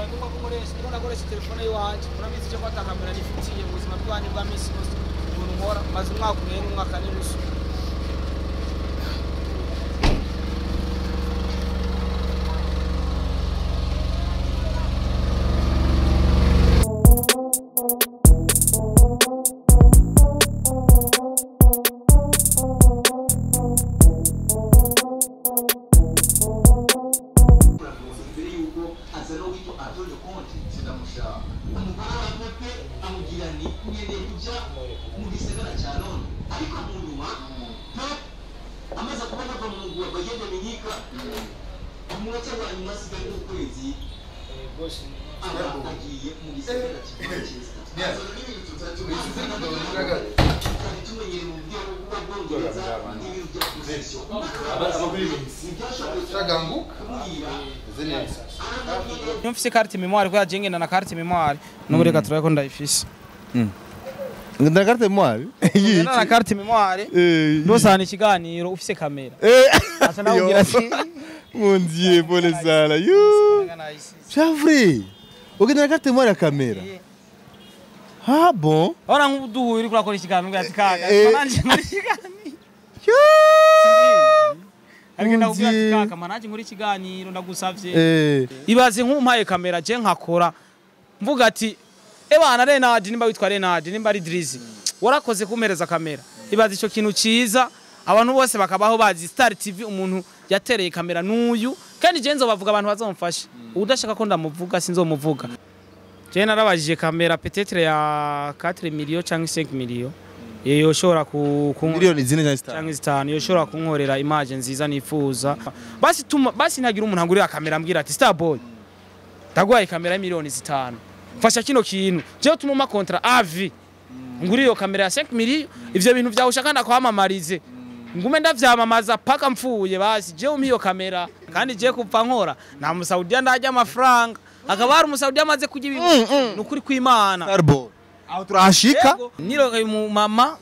Ngomba kunkoresha ndiko nakoresha telefone yiwanje urabizi cyo kwata kamera nifitiye mu buzima bwanjye bwa misi yose umuntu nkora maze umwaka umwe n'umwaka n'inusu. Mfise carte mémoire kwa jenge na carte mémoire n'ubureka turako ndayifise. Ngenda carte mémoire. Na carte mémoire. Ndosana ikiganiro ufise kamera. Acha nawugira ati Mon Dieu, pole sana. Yo. Chavri. Ugenda carte mémoire ya kamera. Ah bon? Ora nguduhu uri kurakora ikiganiro ngati kaga. Mananje muri ikiganiro. Yo. Arigenda ubwira kaka mananje muri ikiganiro ndagusavye. Ibaze nk'umpaye kamera je nkakora. Mvuga ati ebana Renard nimba witwa Renard nimba ari Drizzy. Warakoze kumereza kamera. Ibaze ico kintu ciza abantu bose bakabaho bazi Star TV umuntu yatereye kamera n'uyu kandi je nzobavuga abantu bazomfasha. Udashaka ko ndamuvuga sinzomuvuga. Je narabajije kamera peut-être ya 4 millions cyangwa 5 millions. Yeyo shora ku miliyoni zine cyangwa 5 yo shora kunkorera image nziza nifuza. Basi ntagira umuntu angurira kamera ambwira ati Star Boy. Tagwaye kamera ya miliyoni 5. Fasha kino kintu. Je tumuma kontra AV. Nguri yo kamera ya 5 millions ivyo bintu vyawushaka ndakwamamarize. Ngume ndavyamamaza paka mfuye basi je umpiyo kamera kandi je kupfa nkora na musaudia ndajya amafaranga akaba ari umusaudia amaze kujya nukuri kw'Imana Starboy aho turashika niro mu mama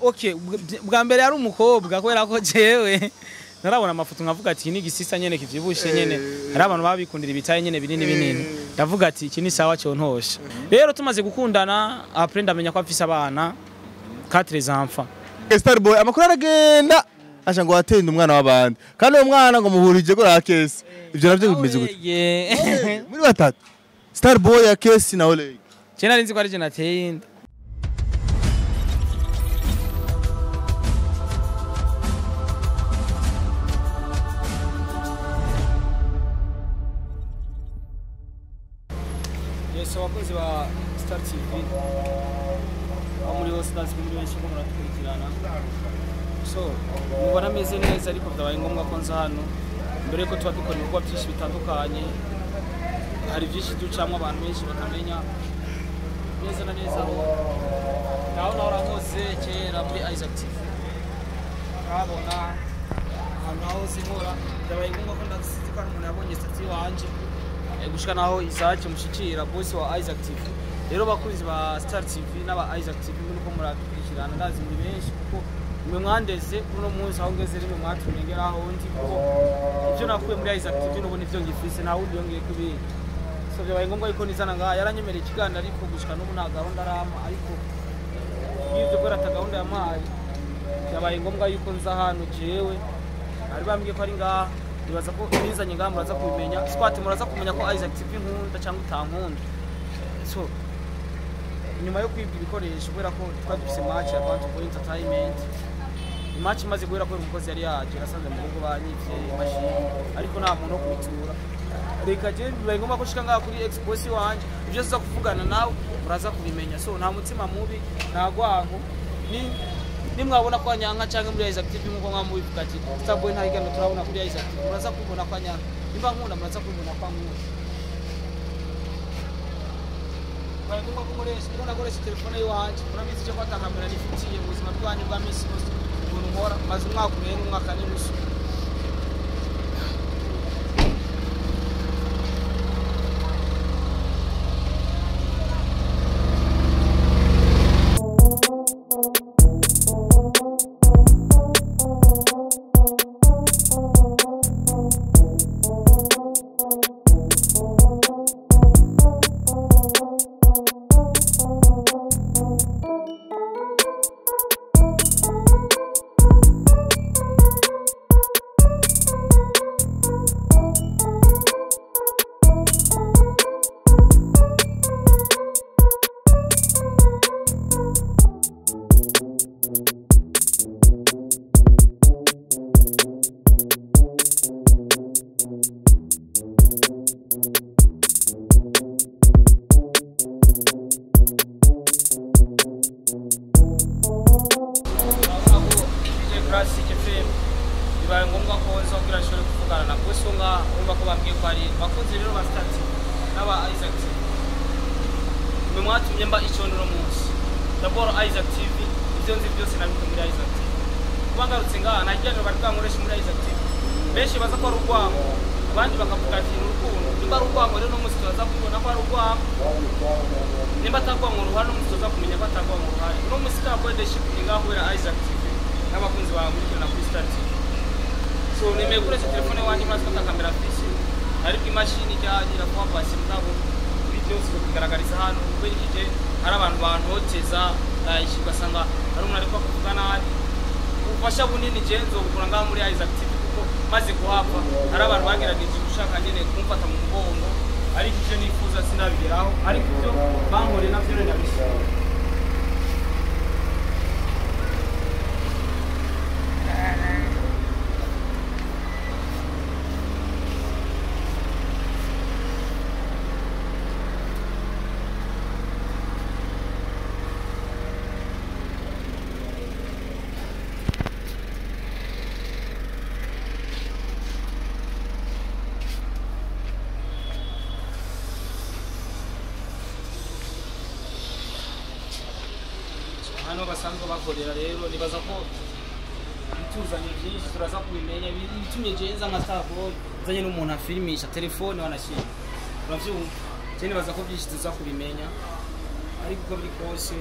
okay bwa mbere yari umukobwa kwera ko jewe narabona amafoto nkavuga ati ni gisisa nyene kivyibushe nyene hari abantu babikundira ibitaye nyene binini ndavuga ati iki ni sawa cyo ntosha rero tumaze gukundana après ndamenya ko afise abana 4 enfants. Starboy amakuru aragenda asha ngo atende umwana w'abandi kandi uwo mwana ngo muhurije ko rakesi ivyo navyo bimeze gute muri batatu Starboy ya kesi na Ole cyena rinzi ko ari je nateye inda yeso wakozi ba Star TV muri hose ndazi muri benshi ko muradukurikirana so mubona meze neza ariko byabaye ngombwa ko nza hano mbere ko tuba dukora ibikorwa byinshi bitandukanye hari byinshi ducamwe abantu benshi bakamenya neza na neza naho hose kera muri Isaac TV urabona ahantu aho zinkora byabaye ngombwa ko ndasize ko umuntu yabonye stati wanje gushika naho Isaac mushikira boss wa Isaac TV. Rero bakuzi ba Star TV n'aba Isaac TV nuko muradukurikirana ndazi muri benshi kuko mwe mwandeze uno munsi aho ngeze rimwe mwatumengera aho ndi kuko ibyo nakuye muri Isaac TV nubone ivyo ngifise naho ndiyongeye kubi so byabaye ngombwa yuko nizana nga yaranyemereye ikiganiro ariko gushika n'ubu nta gahunda arama ariko y'ibyo gora ta gahunda ya mari byabaye ngombwa yuko nza hano jewe ari bambwiye ko ari ngaha ibaza ko nizanye ngaha muraza kubimenya squat muraza kumenya ko Isaac TV nkunda cyangwa utankunda so nyuma yo kwibwa ibikoresho kubera ko twadufise match ya Advance for Entertainment match imaze guhera ko umukozi yari yaje arasanze mu rugo banyivye machine ariko nta muntu wo kubitura reka je bibaye ngomba gushika ngaha kuri exposition wanje ibyo siza kuvugana nawe muraza kubimenya so nta mutima mubi nagwanko ni mwabona kwa nyanka cyangwa muri Isaac TV nkuko nkamubivuga ati Starboy nta higano turabona kuri Isaac TV muraza kubona kwa nyanka nimba nkunda muraza kubona kwa nkunda ngomba kunkoresha ndiko nakoresha telefone yiwanje urabizi cyo kwata kamera nifitiye mu buzima bwanjye bwa misi yose umuntu nkora maze umwaka umwe n'umwaka n'inusu. nk'aba Isaac TV mwe mwatumye mba icyonero munsi d'abord Isaac TV ibyo nzi byose nabikuye muri Isaac TV kuba ngarutse ngaha najyaje bari bwankoresha muri Isaac TV benshi baza ko ari urwango abandi bakavuga ati urukundo niba ari urwango rero no musitoza kubona ko ari urwango nimba atagwango ruhara no musitoza kumenya ko atagwango ruhara no musita ko leadership ingahura Isaac TV n'abakunzi bawe muri na kuri Star TV so nemeye gukoresha telefone wanjye maze ko kamera fishi ariko imashini ijyagira kuba pasi mugabo byose kugaragariza hano ubirije hari abantu bantoteza ugasanga hari umuntu ariko kuvuga nabi ubufasha bunini genzo bukura ngaha muri Isaac TV kuko maze kuhava hari abantu bagerageje gushaka nyene kumfata mu mugongo ariko icyo nifuza sinabigeraho ariko ibyo bankore navyo rero nabishaka hano basanzwe bakorera rero nibaza ko bituzanye byinshi turaza kubimenya bitumye jenza nka Starboy zanye n'umuntu afilmisha telefone wanashira uravyumva cyane nibaza ko byinshi tuza kubimenya ariko uko biri kose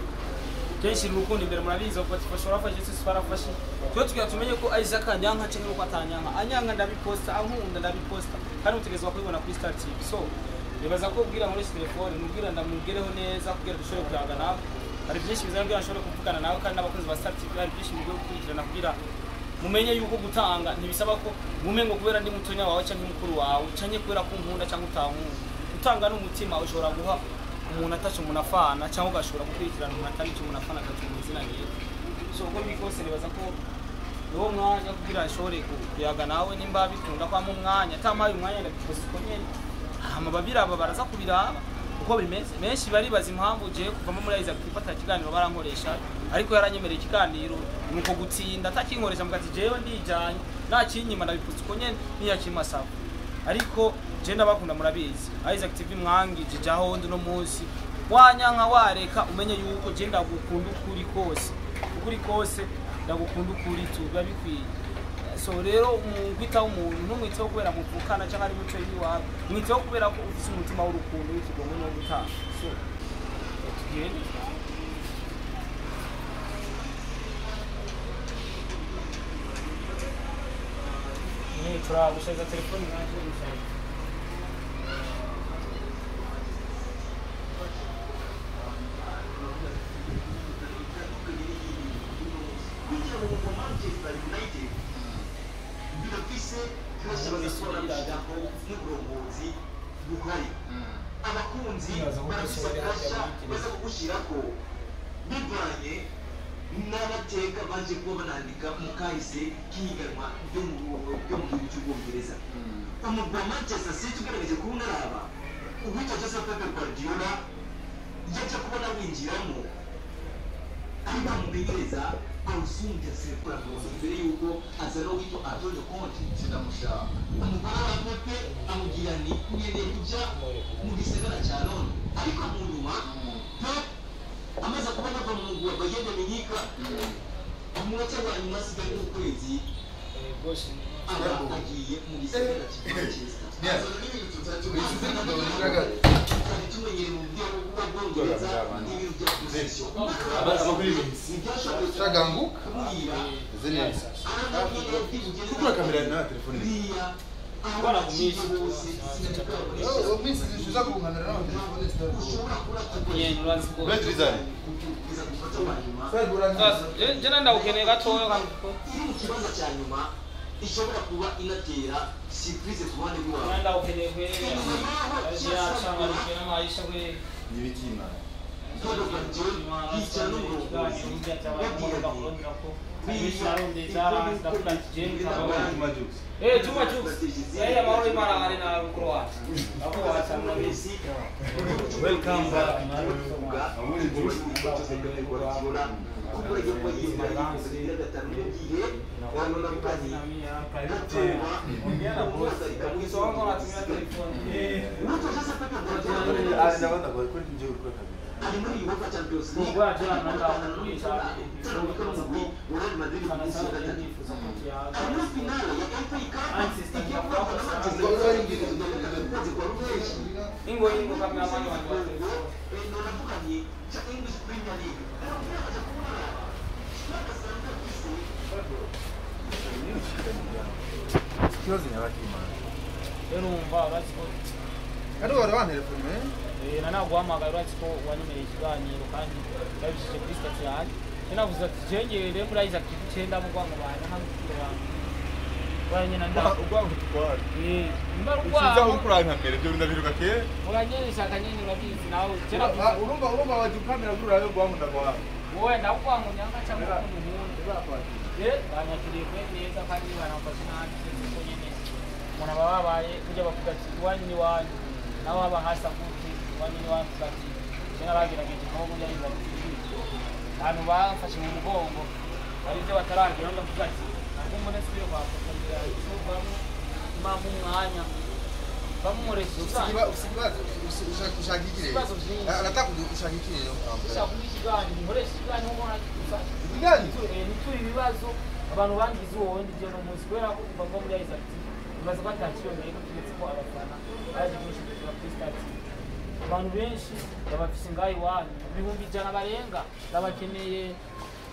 kenshi urukundo imbere murabiza ko bashobora fashe se farafashe cyo tugira tumenye ko Isaac anyanka cyangwa ko atanyanka anyanga ndabiposta ankunda ndabiposta kandi utegezwa kubibona kuri Star TV so nibaza ko ubwira muri telefone nubwira ndamubwireho neza kugira dushobore kuyaga nawe hari byinshi bizambye ashobora kuvugana nawe kandi abakunzi ba Star TV hari byinshi bigiye gukurikirana kugira mumenye yuko gutanga ntibisaba ko mumengo kubera ndi mutonya wawe cyangwa mukuru wawe cyangwa kubera ko nkunda cyangwa utankunda gutanga n'umutima ushobora guha umuntu atacu umuntu afana cyangwa ugashobora gukurikirana umuntu atari cyo umuntu afana akacu mu izina rye so uko bikose nibaza ko uwo mwanya kugira ashobore kuyaga nawe nimba bikunda kwa mu mwanya atamaye umwanya ndabikoze ko nyene amababira baraza kubiraba uko bimeze menshi baribaza impamvu je kuvamo muri Isaac kwifata ikiganiro barankoresha ariko yaranyemereye ikiganiro nuko gutsinda atakinkoresha mugati jewe ndijanye nakinyima ndabiputse uko nyene niyakimasaba ariko je ndabakunda murabizi Isaac TV mwangije jaho ndi no munsi wanyanka wareka umenye yuko je ndagukunda ukuri kose ndagukunda ukuri tuba bikwiye so rero umwita umuntu numwiteho kubera muvukana cyangwa ari muco yiwawe mwiteho kubera ko ufite umutima w'urukundo w'ikigongo no gutanga so tugende ni turabushaza telefone naje gushaka abakunzi baza kugushirako bivanye n'abateka baje kuba banandika mu kahise k'ihiganwa ryo mu gihugu cy'ubwongereza umugwa Manchester City ugaragaje kuba unaraba uwitwa Jose Pep Guardiola yaje kubona winjiramo ari bamumenyereza awusumbya sekura rwose mbere yuko aza no witwa Antonio Conte kinamushaka umugore wa Pepe amubwira ni ugendeye kujya mu gisagara cya Londres ariko mu nyuma Pep amaze kubona ko mu mugwa Bayern Munich umunota wa nyuma asigaye n'ukwezi aba agiye mu gisagara cya Manchester aza n'ibintu tutatumenyera tumenyere mu byo bwongereza n'ibintu bya possession shaganguka zeneza kukura kamera na telefone bana kumisi umisi ziza kuganira na telefone yeni ranziko betrizani je nanda ukeneye gatoyo kanguko ikibazo cya nyuma ishobora kuba inatera surprise ku bandi bwabo nanda ukeneye kwera ya changa rikena maisha kwe nibitima Todo Guardiola yica n'umurongozi babwiranye Chuma saya mau lima hari na keluar. Aku akan mengisi. Welcome back. ndabanda ko kuri njye uri kabiri ari muri UEFA Champions League ubwo ajana ndaho muri cyane Real Madrid mu minsi ya gatatu ari muri finale ya FA Cup ingo kamera mani watu ndo nakukanye cha English Premier League kibazo nyabakima rero umva baziko kandi wari wantelefone na naguhamagara baziko wanyemereye ikiganiro kandi babishije kuri station yanjye navuze ati jengere muri Isaac Kicenda mu kwango bana hamukiro wangu banye na nda ubwangu twari mbarugwa uza ukuranka mbere byo ndabiruka ke uranyene shaka nyene babizi nawe kera urumva waje kamera gurayo bwangu ndakwa wowe ndakwangu nyanga cyangwa umuntu banyakiriye kwe neza kandi banafashe nabi ko nyene umuntu babaye kujya bavuga ati wanyu ni wanyu nawe aba hasa kuti wanyu ni wanyu ati cyangwa bagirageje ko muri Isaac abantu bafashe mu mugongo ari byo bataragira ndavuga ati umuntu sibyo bakoze cyubamo impamvu mwanya bamuresha ushakikire anataka ushakikire ushakikigani muresha igani umuntu akikusa igani nituri ibibazo abantu bangize uwo wundi byo no munsi kubera ko bava muri Isaac bibazo bataciye ngo tugetse ko abafana baje gushikira kuri stade abantu benshi babafise ngayi wanyu ibihumbi 100 barenga babakeneye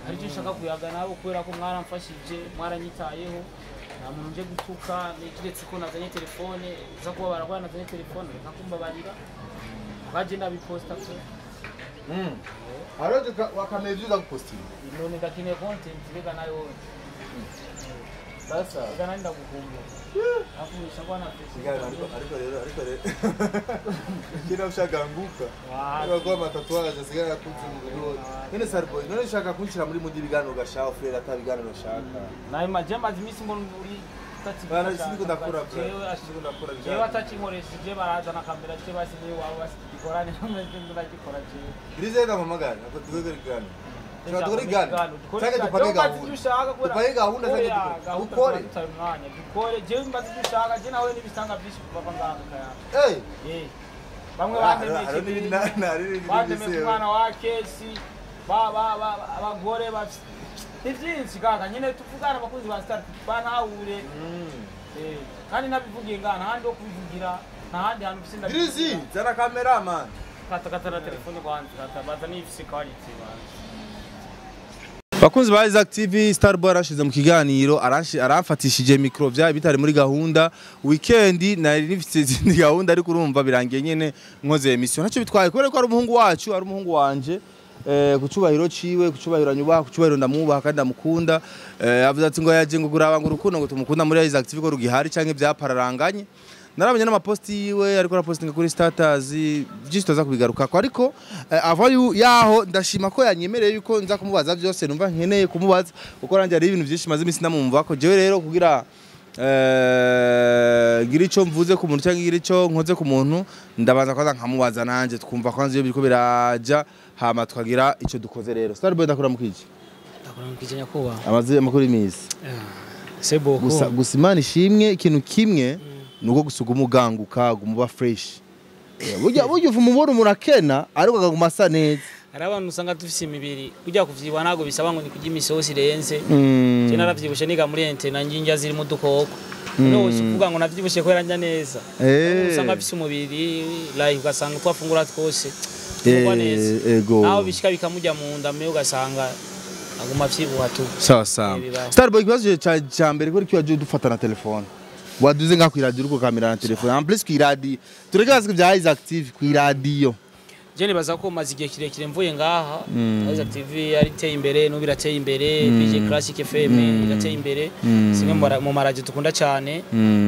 hari cyo nshaka kuyaga nabo kubera ko mwaramfashije mwaranyitayeho nta muntu nje gutuka nikiretse ko nazanye telefone za kuba baragwana nazanye telefone nkakumba barira baje nabiposta ko aroje wakamejuza kuposting none ndakeneye content rega nayo sasa gana ndagukumbuka afunisha bwana ariko rero kina ushaganguka bagwa matatuaje sigara kutse mu biro none Starboy none ushaka kunshira muri mudi bigano gashaho frere atabiganiro shaka naye majema zimisi mbona uri bana sindi ndakora bra sindi ndakora bya yewe atakinkoresheje baraza na kamera cye basi niwe waba basikorane n'umeze ndakikora cye birize ndamamagara nako tugere gano Tugere gano cyangwa tupage gahunda tupage gahunda cyangwa ukore dukore je mbazi dushaka je nawe nibisanga byinshi bava ngaka ya bamwe bandemeye umwana wa kesi abagore ivyinshi kaka nyine tuvugana abakunzi ba Star banahure kandi nabivugiye ngana handi okubivugira ntahandi hantu bisinda birizi zara cameraman kata na telefone kwanza baza nifise quality bana bakunzi ba Isaac TV Starboy arashize mu kiganiro aramfatishije micro bya bitari muri gahunda weekend nari nifite izindi gahunda ariko urumva birangiye nyene nkoze emission nacyo bitwaye kubera ko ari umuhungu wacu ari umuhungu wanje kucubahiro ciwe kucubahiro nyubaha kucubahiro ndamubaha kandi ndamukunda avuze ati ngo yaje ngo guraba ngo urukundo ngo tumukunda muri Isaac TV ko rugihari canke byapararanganye narabanye n'amaposti yiwe ariko arapostinga kuri status byinshi tuza kubigaruka ko ariko ava yaho ndashima ko yanyemereye yuko nza kumubaza byose numva nkeneye kumubaza uko ranjye ari ibintu byinshi maze imisi namumva ko jewe rero kugira gira ico mvuze ku muntu cyangwa gira ico nkoze ku muntu ndabanza kwaza nkamubaza nanje twumva kwanze iyo biriko biraja hama twagira ico dukoze rero Starboy ndakora mukije nyakuba amaze makuru imizi sebo gusa Imana ishimwe ikintu kimwe nuko gusuga umuganguka gumuba fresh burya uvumubona umurakena ariko akaguma asa neza hari abantu usanga dufise imibiri kujya kuvyiba nago bisaba ngo ni kujya imisosi irenze je naravyibushe niga muri ente nanjye ziri mu dukoko no uvuga ngo navyibushe ko yaranja neza usanga afise umubiri like ugasanga twafungura twose tugwa neza naho bishika bikamujya mu nda me ugasanga aguma vyibuha tu sawa sawa Starboy kibazo cha mbere ko kiyo dufata na telefone waduze nga kwiradio uko kamera na telefone en plus kwiradio turegaze bya Isaac TV kwiradio je nibaza ko maze igihe kirekire mvuye ngaha Isaac TV yariteye imbere no birateye imbere BJ Classic FM irateye imbere simwe mu maradio tukunda cyane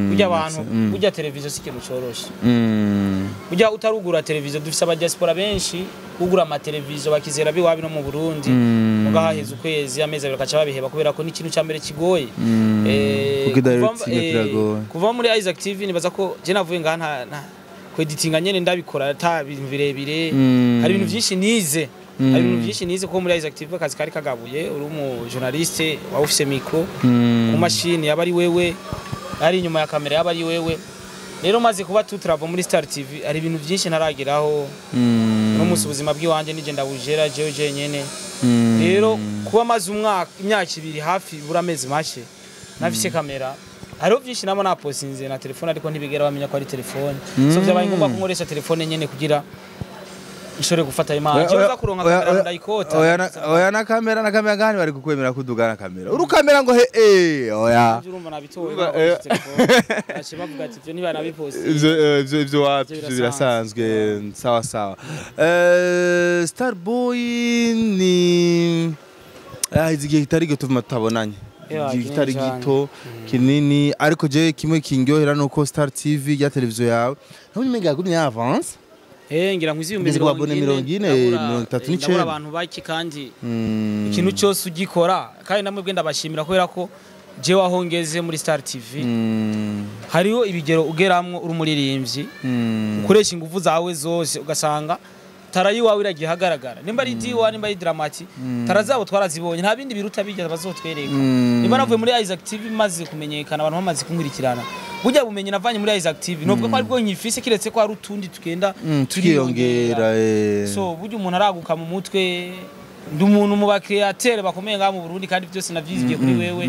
kujya abantu kujya televiziyo sikintu coroshe kujya utarugura televiziyo dufise aba diaspora benshi kugura ama televiziyo bakizera biwabi no mu Burundi mugaheza ukwezi ameza bakaca babiheba kubera ko ni ikintu cya mbere kigoye kuva muri Isaac TV nibaza ko je navuye ngaha nta kweditinga nyene ndabikora ata bintu birebire hari ibintu byinshi nize hari ibintu byinshi nize ko muri Isaac TV akazi kari kagabuye uri mu journaliste wa office micro ku machine yaba ari wewe ari inyuma ya kamera yaba ari wewe rero maze kuba tutrava muri Star TV ari ibintu byinshi narageraho no musi ubuzima bw'iwanje nije ndabujera jewe nyene rero kuba maze imyaka ibiri hafi buramezi make nafise kamera hariho byinshi namo naposinze na telefone ariko ntibigera bamenya ko ari telefone so byabaye ngombwa ko nkoresha telefone nyene kugira ishore gufata imana cyoza kuronka kamera ndayikota oya na kamera gani bari kukwemera kuduga na kamera urukamera ngo oya urumva nabitoye telefone bavuga ati byo niba nabipost ivyo wapyo birasanzwe sawa Starboy ni izigiye kitari gito tumatabonanye kitari gito kinini ariko je kimwe kingyohera nuko Star TV ya televiziyo yawe ntabwo mega guri ya avance ngira nk'iziyumbe 39 abantu baki kandi ikintu cyose ugikora kandi namwe bwe ndabashimira kubera ko je wahongeze muri Star TV hariho ibigero ugeramwo uri umuririmbyi ukoresha ingufu zawe zose ugasanga tarayi wawe iragiye hagaragara nimba ari diwa nimba ari dramati tarazabo twarazibonye nta bindi biruta bijya bazotwereka nimba navuye muri Isaac TV maze kumenyekana abantu bamaze kunkurikirana burya bumenye navanye muri Isaac TV nubwo ko ari bwo nyifise kiretse ko ari utundi tukenda turiyongera so burya umuntu araguka mu mutwe ndi umuntu mu ba createur bakomeye ngaha mu Burundi kandi byose navyizigiye kuri wewe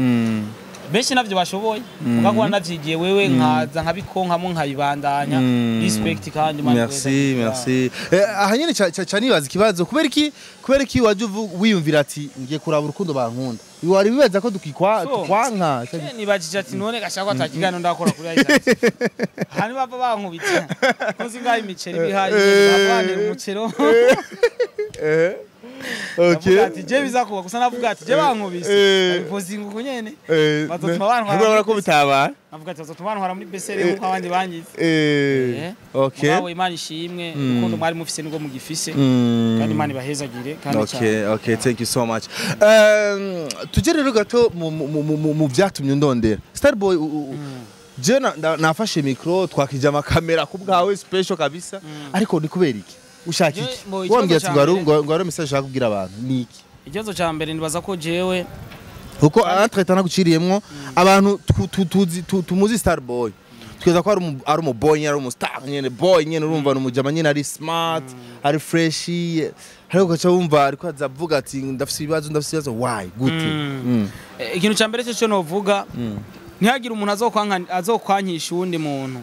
benshi navyo bashoboye mugakora navyigiye wewe nkaza nkabikonkamo nkayibandanya respect kandi merci ahanyene cyanibaza ikibazo kubera iki waje wiyumvira ati ngiye kuraba urukundo bankunda wari bibaza ko tukwanka nibajije ati none gashaka atakigano ndakora kuri Isaac hani bava bankubitse kozi ngaho imiceri bihaye bavanira umucero okay ati je bizakuba gusa navuga ati je bankubise posting uko nyene bazotuma abantu ko bitaba navuga ati bazotuma abantu muri besere nko abandi bangize okay wawe Imana ishimwe urukundo mwari mufise nubwo mugifise kandi Imana ibahezagire kandi okay thank you so much tuje rero gato mu byatumye ndondera Starboy je nafashe micro twakije amakamera kubwawe special kabisa ariko ni kubera iki ushaka iki wongeye ati ngwaro message shaka kubwira abantu niki ikibazo ca mbere nibaza ko jewe uko atretana guciriyemwo abantu tumuzi Starboy tweza ko ari umu boy nyene ari umu star nyene boy nyene urumva n'umujama nyene ari smart ari fresh ariko gacha wumva ariko azavuga ati ndafise ibibazo why gute ikintu ca mbere cyo novuga ntihagira umuntu azokwankisha uwundi muntu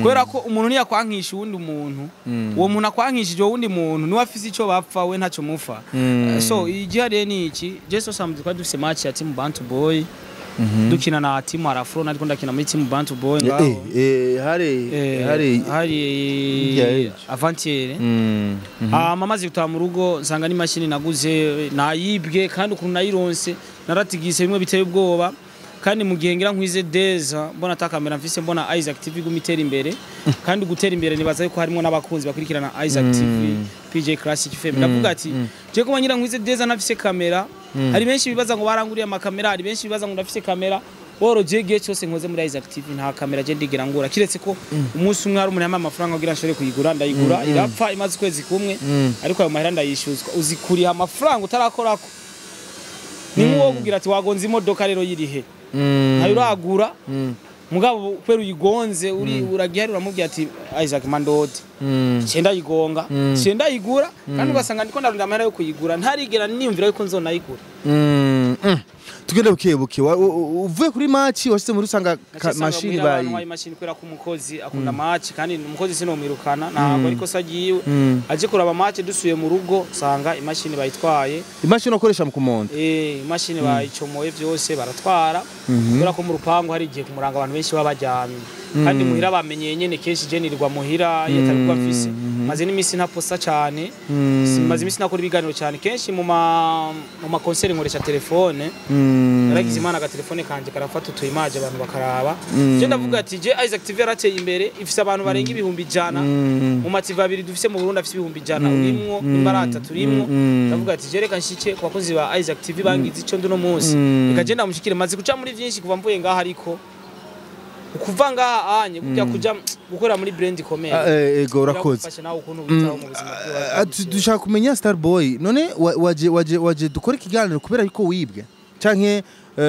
kubera ko umuntu niyakwankisha uwundi muntu uwo muntu akwankishije uwundi muntu niwe afise ico bapfa we ntacyo mufa so igihariye ni iki Jesu samedi kwa dufise match ya team Bantu Boy dukina na team Arafro nariko ndakina muri team Bantu Boy ngaho hari avantiere mamaze gutaha mu rugo nsanga ni machine naguze nayibwe kandi ukuntu nayironse naratigise bimwe biteye ubwoba kandi mu gihe ngira nkwize deza mbona takamera mfise mbona Isaac TV gumitera imbere kandi gutera imbere nibaza yuko harimo n'abakunzi bakurikirana Isaac TV PJ Classic FM ndavuga ati je ko ngira nkwize deza nafise kamera hari benshi bibaza ngo baranguriye amakamera hari benshi bibaza ngo ndafise kamera boro jege cyose nkoze muri Isaac TV nta kamera je ndigira ngura kiretse ko umunsi umwe ari umuntu yama amafaranga kugira nshore kuyigura ndayigura irapfa imaze kwezi kumwe ariko ayo mahera ndayishuzwa uzikuriha amafaranga utarakorako ni nko kugira ati wagonze imodoka rero yirihe ntayo uragura mugabo kwera uyigonze uragihari uramubwira ati Isaac Mandode cyenda yigonga cyenda yigura kandi ugasanga ndiko ndarunda amahera yo kuyigura ntarigera niyumvira yuko nzonayigura tugende bukebuke uvuye kuri match washyize muri usanga machine bayi machine kwera ko umukozi akunda match kandi umukozi sinomwirukana ntabwo ariko sagiwe aje kuraba match dusuye mu rugo sanga imashini bayitwaye imashini ukoresha mu kumonda imashini bayicomoye byose baratwara kubera ko mu rupangu hari igihe kumuranga abantu benshi babajyamye kandi muhira bamenyeye nyene keshi je nirirwa muhira yatabikwa afise maze n'imisi ntaposta cyane maze imisi nakora ibiganiro cyane kenshi mu ma concert nkoresha telefone naragize imana ga telefone kanje karafata utu image abantu bakaraba je ndavuga ati je Isaac TV yarateye imbere ifise abantu barenga ibihumbi jana mu mativa abiri dufise mu Burundi afise ibihumbi jana urimwo imbarata turimwo ndavuga ati je reka nshike ku bakozi ba Isaac TV bangize ico nduno munsi reka je ndamushikire maze kuca muri byinshi kuva mvuye ngaha ariko ukuva ngaha anye kujya kuja gukora muri brand ikomeye ego urakoze dushaka kumenya Starboy none waje dukora ikiganiro kubera yuko wibwe canke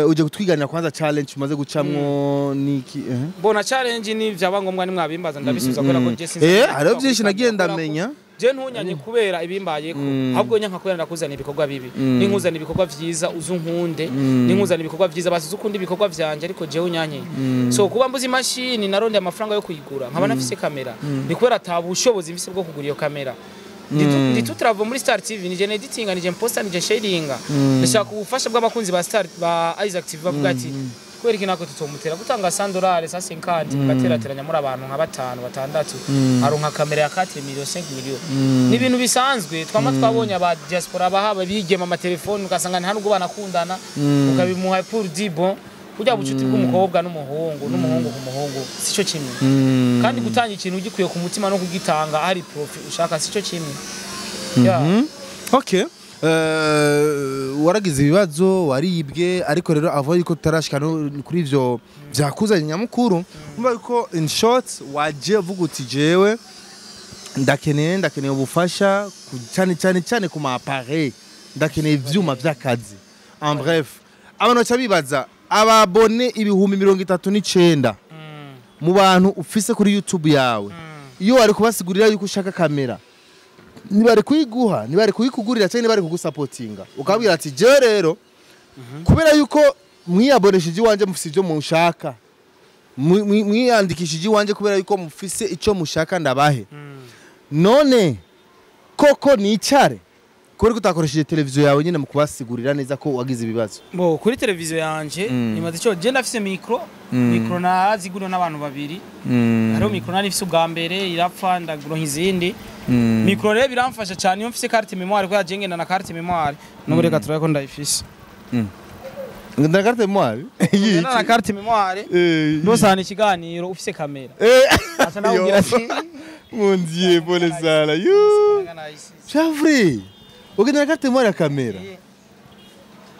uje kutwiganira kwanza challenge umaze gucamwo niki mbona challenge ni vyaba ngombwa ni mwabimbaza ndabisubiza kubera ko Jesse hariho byinshi nagiye ndamenya je ntunyanye kubera ibimbaye ko ahubwo nyanka kubera ndakuzana ibikorwa bibi ninkuzana ibikorwa vyiza uzunkunde ninkuzana ibikorwa vyiza basize ukundi ibikorwa vyanje ariko je unyanye so kuba mbuzi machine naronde amafaranga yo kuyigura nkaba nafise kamera ni kubera atabushobozi mfise bwo kugura iyo kamera ndi tutravo muri Star TV nije editing nije poster nije shading ndashaka ubufasha bw'abakunzi ba Star ba Isaac TV bavuga ati kweri kinako tutomutera gutanga $100 sa 50 baterateranya muri abantu nka 5-6 aronka kamera ya 4 million 5 million ni ibintu bisanzwe twama twabonye aba diaspora bahaba bigema ama telefone ugasanga nta nubwo banakundana ukabimuha pour dire bon kujya bucuti bw'umukobwa n'umuhungu ku muhungu sico kimwe kandi gutanga ikintu ugikuye ku mutima no kugitanga ari profit ushaka sico kimwe okay waragize ibibazo waribwe ariko rero avuye ko tarashika kuri ivyo byakuzanye nyamukuru umva ko in short waje uvuga uti jewe ndakeneye ubufasha cyane ku ma appareil ndakeneye ivyuma vy'akazi en bref abantu bacabibaza ababone ibihumbi 39 mu bantu ufise kuri YouTube yawe iyo wari kubasigurira yuko ushaka kamera nibari kuyiguha nibari kuyikugurira cyane nibari kugusupportinga ukabwira ati je rero kubera yuko mwiyabonesheje wanje mufise ibyo mushaka mwiyandikishije wanje kubera yuko mufise icyo mushaka ndabahe none koko nicare kuri kutakoresheje televiziyo yawe nyine mu kubasigurira neza ko wagize ibibazo kuri televiziyo yanje nimaze cyo je ndafise micro nazigurira n'abantu babiri hariho micro nari ifise ubwa mbere irapfa ndagura izindi micro rero biramfasha cyane iyo mfise carte mémoire ko yagengenda na carte mémoire no reka turaye ko ndayifise ngenda carte mémoire na carte mémoire nosana ikiganiro ufise kamera asa nawugira ati mon dieu bonne sala Chavri ugenda na carte mémoire ya kamera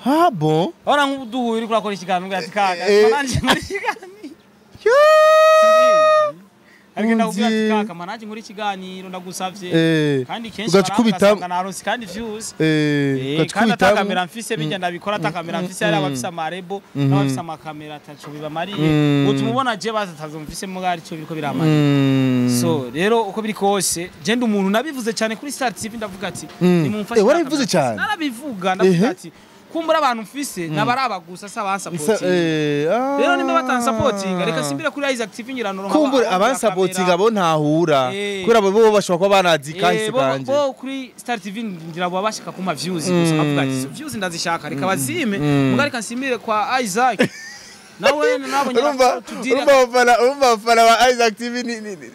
ah bon ora nk'uduhu uri kurakora ikiganiro ati kaga mananje muri ikiganiro ariko ndakubwira ati kaka mananje muri ikiganiro ndagusavye kandi kenshi barasanga naronse kandi views kandi atakamera mfise bijya ndabikora atakamera mfise ari abafise amarebo n'abafise amakamera ataco bibamariye utumubona je bazatazo mfise mugari cyo biriko biramariye so rero uko biri kose je ndi umuntu nabivuze cyane kuri Star TV ndavuga ati nimumfashe warabivuze cyane narabivuga ndavuga ati kumbura abantu mfise nabaraba gusa saba supporting rero nimba batan supporting reka simbira kuri Isaac TV nyirano kumbura abantu supporting abo ntahura kuri abo bo bashobora kuba banazi kahise kanje bo kuri Star TV ngira bo bashaka kuma views gusa nkavuga ati views ndazishaka reka bazime mugari kansimbire kwa Isaac nawe nabo nyirano tudire umva fana wa Isaac TV ni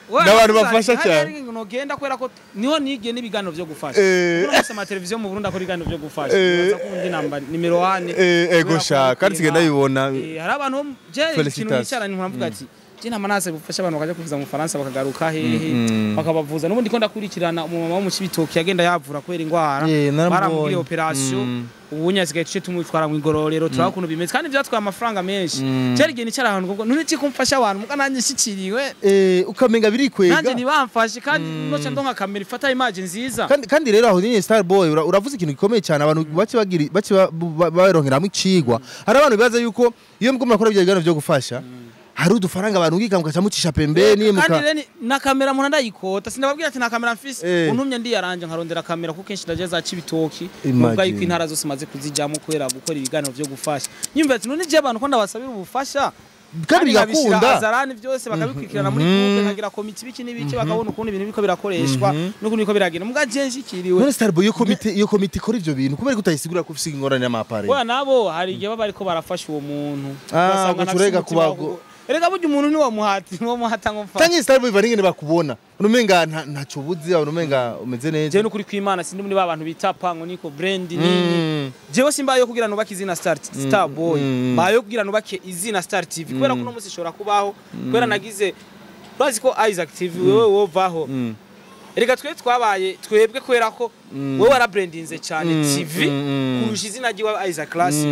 n'abantu bafasha cyane nogenda kwera ko niho nige n'ibiganiro byo gufasha kuko nose ama televiziyo mu Burundi akora ibiganiro byo gufasha kundi namba nimero 1 ego sha kandi sigenda bibona hari abantu je ikintu nicaranye nkavuga ati je namanase gufasha abantu bakaje kuvuza mu Faransa bakagaruka hehe bakabavuza nubundi ko ndakurikirana umumama wo mu Cibitoki yagenda yavura kwera ingwara baramubwiye operation ubunyasigaye cyo tumutwara mu igororero turakuntu bimeze kandi byatwaye amafaranga menshi cyari gihe nicara ahantu ngo none kumfasha abantu muka nanjye shikiriwe ukamenga biri kwega nanjye nibamfashe kandi noce ndonka kamera ifata image nziza kandi rero aho nyine Star Boy uravuze ikintu gikomeye cyane abantu bace baronkeramo icigwa hari abantu bibaza yuko iyo mugomba gukora ibyo biganiro byo gufasha hari udufaranga abantu ngiga mukaca mucisha pembeni kandi na kamera muntu ndayikota sinababwira ati na kamera mfise untumye ndi yaranje nkarondera kamera kuko kenshi ndaje za Cibitoki ubwa yuko intara zose maze kuzijamo kwera gukora ibiganiro byo gufasha nyumva ati none je abantu ko ndabasabira ubufasha kandi bigakunda azarani byose bakabikwikirana muri groupe nkagira komite biki n'ibiki bakabona ukuntu ibintu biko birakoreshwa n'ukuntu biko biragenda muga jenshi kiriwe none Star Boy iyo komite ikora ivyo bintu kubera kutayisigura ko ufise ingorane y'amapare wa nabo hari igihe baba ariko barafasha uwo muntu basanga turega kubago erega burya umuntu ni wa muhata ngo mfa tanyi Star Boy baringene bakubona unumenga ntaco buzi unumenga umeze neza je no kuri kwimana sindi muri babantu bitapa ngo niko brand nini jewe simbayo kugira no bakizina Star Boy bayo kugira no bake izina Star TV kubera ko no musi shora kubaho kubera nagize bazi ko Isaac TV wewe wovaho erega twabaye twebwe kwera ko wewe warabrandinze cyane TV kurusha izina ryiwa Isaac Classic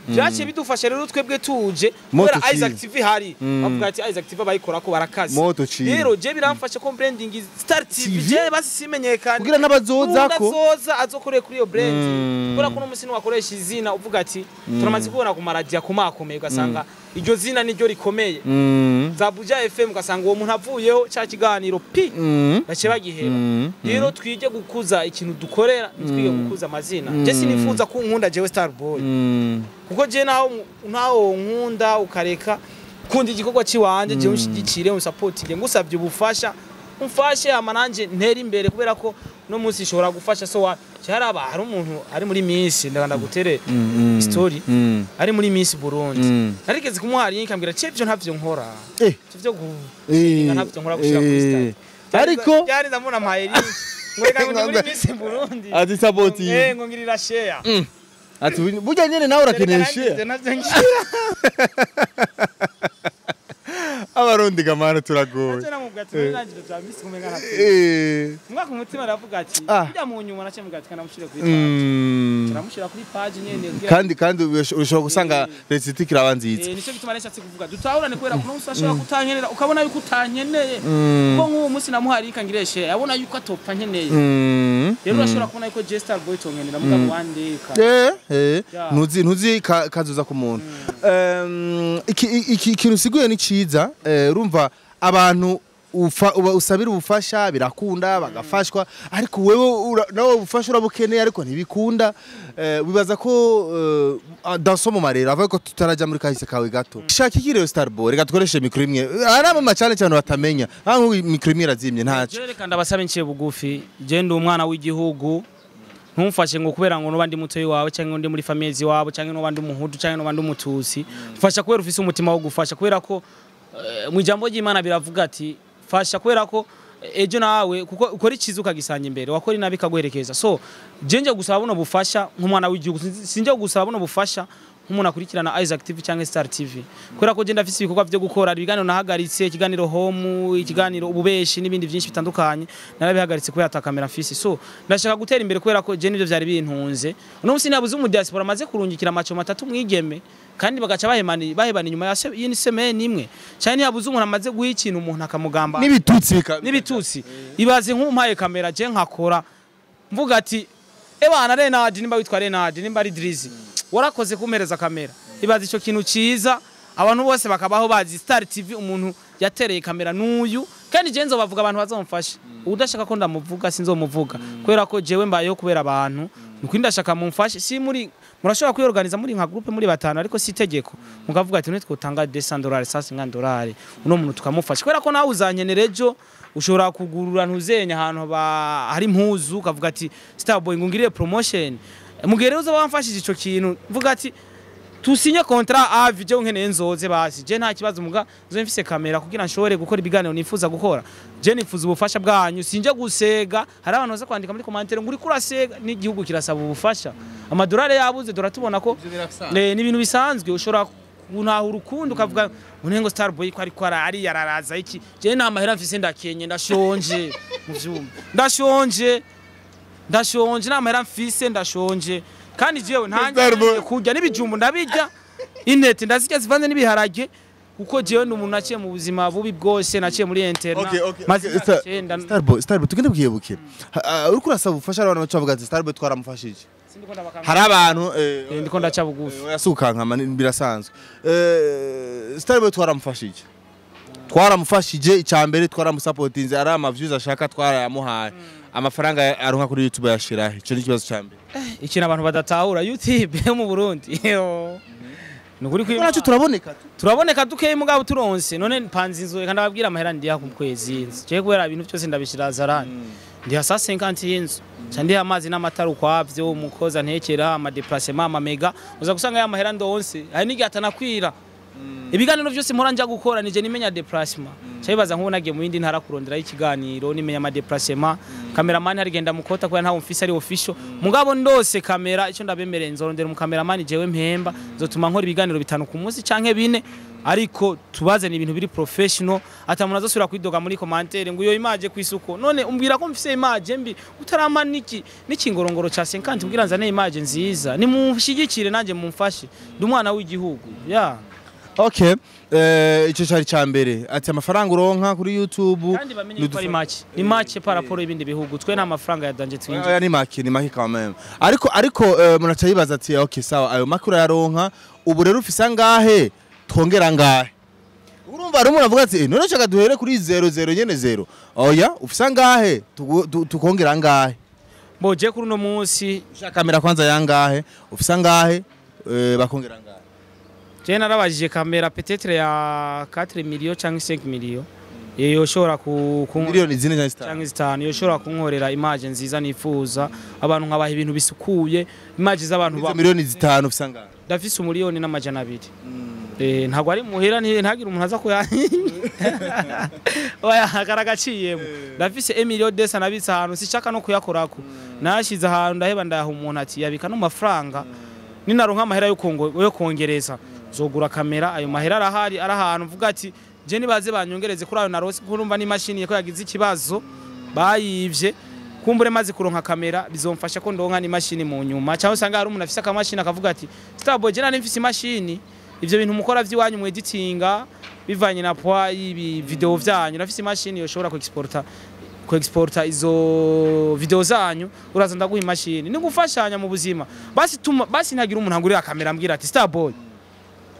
byaciye bidufasha rero twebwe tuje kubera Isaac TV hari bavuga ati Isaac TV bayikora ko barakaze rero je biramfasha ko branding Star TV je basisimenyekana kugira nabazoza ko azokore kuri iyo brand kubera ko no musini wakoresha izina uvuga ati turamaze kubona ku maradia kumakomeye ugasanga iryo zina niryo rikomeye za Buja FM ugasanga uwo muntu avuyeho cya kiganiro pi bace bagiheba rero twije gukuza ikintu dukorera twige gukuza amazina je sinifuza ko nkunda jewe Starboy kuko je naho nkunda ukareka kundi igikorwa ciwanje je ushigikire unsupportige ngusabye ubufasha umfashe amananje ntera imbere kubera ko no munsi ishobora gufasha so cyaraba hari umuntu ari muri Miss ndaganda gutere story ari muri Miss Burundi narigeze kumuhari yinkambira cevyo ntavyo nkora cevyo ntavyo nkora gushira kuri star ariko yari ndamuna mpayeri ngo reka muri Miss Burundi ati saboti ngo ngirira share ati burya nyene nawe urakeneye share abarundi gamana turagoye mwaka umutima aravuga ati njya mu nyuma nace mugatika namushire kuri page turamushira kuri page nyene kandi ushobora gusanga recite kirabanzitse nico bituma neshatse kuvuga dutahurane kwera kuno usashaka kutankenera ukabona yuko utankeneye ko nk'uwo munsi namuharika ngireshe yabona yuko atopfa nkeneye rero urashobora kubona yuko je Starboy tonkenera mugabo wande ntuzi kazoza ku muntu ikintu siguye ni ciza urumva abantu usabira ubufasha birakunda bagafashwa ariko wewe nawe ubufasha urabukeneye ariko ntibikunda bibaza ko dansomo marera avuga ko tutaraja muri kahise kawe gato shaka iki rero Starboy reka dukoreshe mikro imwe arama macane cyane batamenya nko mikro imwe razimye ntaco reka ndabasabe nciye bugufi je ndi umwana w'igihugu ntumfashe ngo kubera ngo nobandi mutoyi wawe cyangwa ndi muri family wabo cyangwa nobandi umuhudu cyangwa nobandi umutusi fasha kubera ufise umutima wo gufasha kubera ko mu ijambo ry'Imana biravuga ati fasha kubera ko ejo nawe kuko ukora ikiza ukagisanya imbere wakora inabi kaguherekeza so jenje gusaba buno bufasha nk'umwana w'igihugu sinje gusaba buno bufasha nk'umuntu akurikirana Isaac TV cyangwa Star TV kubera ko je ndafise ibikorwa byo gukora ibiganiro nahagaritse ikiganiro home ikiganiro ububeshi n'ibindi byinshi bitandukanye narabihagaritse kubera atakamera mfise so ndashaka gutera imbere kubera ko je nivyo byari bintunze uno munsi nabuze mu diaspora maze kurungikira amaco matatu mwigeme kandi bagaca bahebana inyuma ya yini semene imwe cyane yabuze umuntu amaze guha ikintu umuntu akamugamba n'ibitutsi ibaze nk'umpaye kamera je nkakora mvuga ati ebana Renard nimba witwa Renard nimba ari Drizzy warakoze kumereza kamera ibaze ico kintu ciza abantu bose bakabaho bazi Star TV umuntu yatereye kamera n'uyu kandi je nzo bavuga abantu bazomfasha udashaka ko ndamuvuga sinzomuvuga kubera ko jewe mbayeho kubera abantu nuko ndashaka mumfashe si muri murashobora kwiorganiza muri nka groupe muri batanu ariko si tegeko mukavuga ati nitwe utanga $200 $50 uno muntu tukamufasha kubera ko nawe uzanyenerejo ushobora kugurura ntuzenya ahantu hari impuzu ukavuga ati Starboy ngungiriye promotion mugere uza bamfashije ico kintu mvuga ati tusinye contrat avi je nkeneye nzoze basi je nta kibazo muga zo mfise kamera kugira nshobore gukora ibiganiro nifuza gukora je nifuza ubufasha bwanyu sinje gusega hari abantu baza kwandika muri commentaire nguri kurasega n'igihugu kirasaba ubufasha amadolari yabuze doratubona ko n'ibintu bisanzwe ushobora kuntaha urukundo ukavuga unengo Starboy ko ariko ari yararaza iki je nta mahera mfise ndakenye ndashonje mu vyuma ndashonje nta mahera mfise ndashonje kandi jewe ntangiye kurya n'ibijumbu ndabijya intete ndazijya zivanze n'ibiharage kuko jewe n'umuntu naciye mu buzima bubi bwose naciye muri internet Starboy tugende bwiyebuke uriko urasaba ubufasha abantu bacavuga ati Starboy twaramufashije hari abantu ndiko ndaca bugufi yasukankama birasanzwe Starboy twaramufashije icambere twaramusupportinze ari amaviews ashaka twarayamuhaye amafaranga aronka kuri YouTube yashirahe ico n'ikibazo cyambere ikintu abantu badatahura YouTube yo mu Burundi nukuri kwi nacu turaboneka dukeye mugabo turonse none mpanze inzo reka ndababwira amahera ndiya ku kwezi je kubera ibintu byose ndabishira zarani ndi hasa 50 y'inzu cyandi amazi n'amatara ukwavyo umukoza ntekera ama déplacement ama mega uza gusanga ya mahera ndonse hari nigi atanakwira ibiganiro byose mpora nja gukora nije nimenya déplacement cyabibaza nk'ubu nagiye mu yindi ntara kurondera ikiganiro nimenya ama déplacement cameraman hari genda mukota kwa ntawo mfise ari official mugabo ndose kamera ico ndabemereye nzorondera mu cameraman jewe mpemba zotuma nkora ibiganiro bitanu ku munsi canke bine ariko tubazane ibintu biri professional atamuntu azosubira kwidoga muri commentaire ngo iyo image kwisuko none umbwira ko mfise image mbi utarama n'ikingorongoro ca 50 mbwira nzane image nziza ni mushigikire nanje mumfashe ndi umwana w'igihugu ya Okay, ico cari cambere ati amafaranga uronka kuri YouTube kandi bamenye ko ari make ni make par rapport y'ibindi bihugu twe nta mafaranga ya danje twinje ni make quand même ariko munaca yibaza ati okay sawa ayo makuru yaronka ubu rero ufise angahe twongera ngahe urumva ari umuntu avuga ati none shaka duhere kuri 00 nyene 0 oya ufise angahe tukongera angahe boje kuri no munsi ushaka kamera kwanza yangahe ufise angahe bakongera angahe je narabajije kamera peut-être ya 4 millions cyangwa 5 millions yoshobora ku miliyoni zine cyangwa zitanu yoshobora kunkorera image nziza nifuza abantu nkabaha ibintu bisukuye image z'abantu ba miliyoni zitanu ufise angahe ndafise umuliyoni n'amajana 2 ntago ari muhera ntagire umuntu aza kuya oya karagaciyemo ndafise 1 million desa nabitse ahantu sishaka no kuyakorako nashize ahantu ndaheba ndaha umuntu ati yabika no mafaranga ninaronka amahera yo kongereza zogura kamera ayo mahera arahari arahantu vuga ati je nibaze banyongereze kuri ayo narose kurumva ni machine ko yagize ikibazo bayivye kumbure maze kuronka kamera bizomfasha ko ndonka ni machine mu nyuma cyangwa usanga hari umuntu afise akamashini akavuga ati Starboy je nari mfise machine ivyo bintu mukora vy'iwanyu mu editinga bivanye na poids y'ibi video vyanyu nafise machine yoshobora ku exporta izo video zanyu uraza ndaguha imashini ni gufashanya mu buzima basi ntagira umuntu angurira kamera ambwira ati Starboy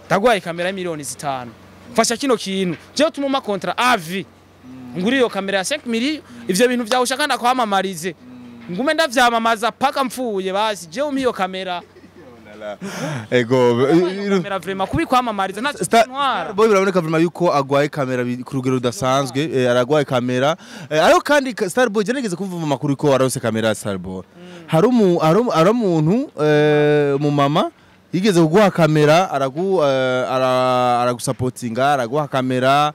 ndaguhaye kamera ya miliyoni 5 mfasha kino kintu je tumuma kontra avi nguri iyo kamera ya 5 million ivyo bintu vyawe ushaka ndakwamamarize ngume ndavyamamaza paka mfuye basi je umpiyo kamera ego kamera vraiment kubi kwamamariza nta Starboy biraboneka vraiment yuko agwaye kamera ku rugero rudasanzwe aragwaye kamera ariko kandi Starboy je nigeze kumva mu makuru ko arose kamera ya Starboy hari umuntu mu mama yigeze kuguha kamera aragusupportinga araguha kamera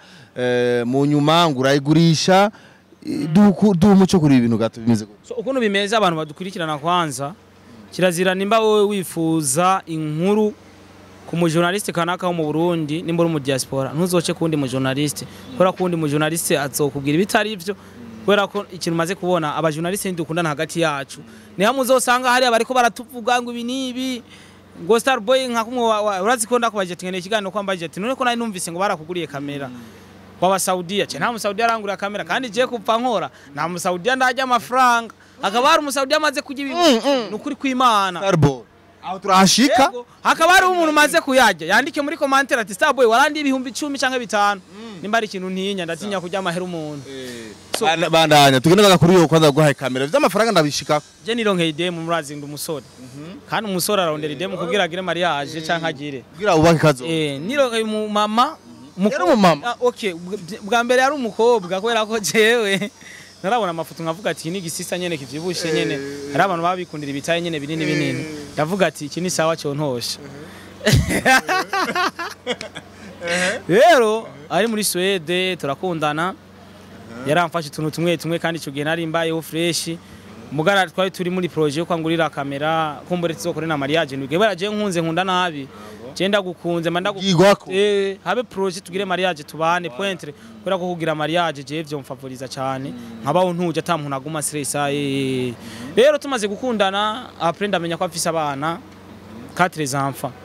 mu nyuma ngurayigurisha umuco kuri ibintu gato bimeze so ukuntu bimeze abantu badukurikirana kwanza kirazira nimba wowe wifuza inkuru ku mu journaliste kanaka wo mu Burundi nimba uri mu diaspora ntuzoce kundi mu journaliste kora kundi mu journaliste azokubwira bitari ivyo kwera ko ikintu maze kubona aba journaliste ndukundana hagati yacu ni hamwe uzosanga hari abariko baratuvuga ngo ibi nibi ngo Starboy nka kumwe urazi ko ndakubaje tingene ikiganiro kwambaje ati none ko nari numvise ngo barakuguriye kamera kwa Saudiya cyane nta mu Saudiya arangurira kamera kandi je kupfa nkora nta mu Saudiya ndajya amafaranga akaba hari umusaudiya amaze kujya ibintu nukuri kw'Imana Starboy aho turahashika hakaba hari umuntu maze kuyajya yandike muri commentaire ati Starboy warandi ibihumbi 10 canke 5 nimba ari ikintu ntinya ndatinya kujya amahera umuntu bandanya tugende bagakuri yo kwanza guhaye kamera vy'amafaranga ndabishika je nironkeye idem murazi ndi umusore kandi umusore arondera idem kugira agire mariage canke agire kugira ubake kazo nironkeye mu mama okay bwa mbere yari umukobwa kubera ko jewe narabona amafoto nkavuga ati ni gisisa nyene kivyibushe nyene hari abantu babikundira ibitaye nyene binini ndavuga ati iki ni sawa cyo ntosha rero ari muri Swede turakundana yaramfashe tuntu tumwe kandi cyo gihe nari mbayeho fresh mugara twari turi muri projet yo kwangurira kamera kumbure tuzokore na mariage nubwe baraje nkunze nkunda nabi Jenda gukunze manda habe projet tugire mariage tubane pointre kora ko kugira mariage je vyo mfavoriza cyane nkabaho ntuje atamuntu aguma stress rero tumaze gukundana après ndamenya ko afise abana 4 enfants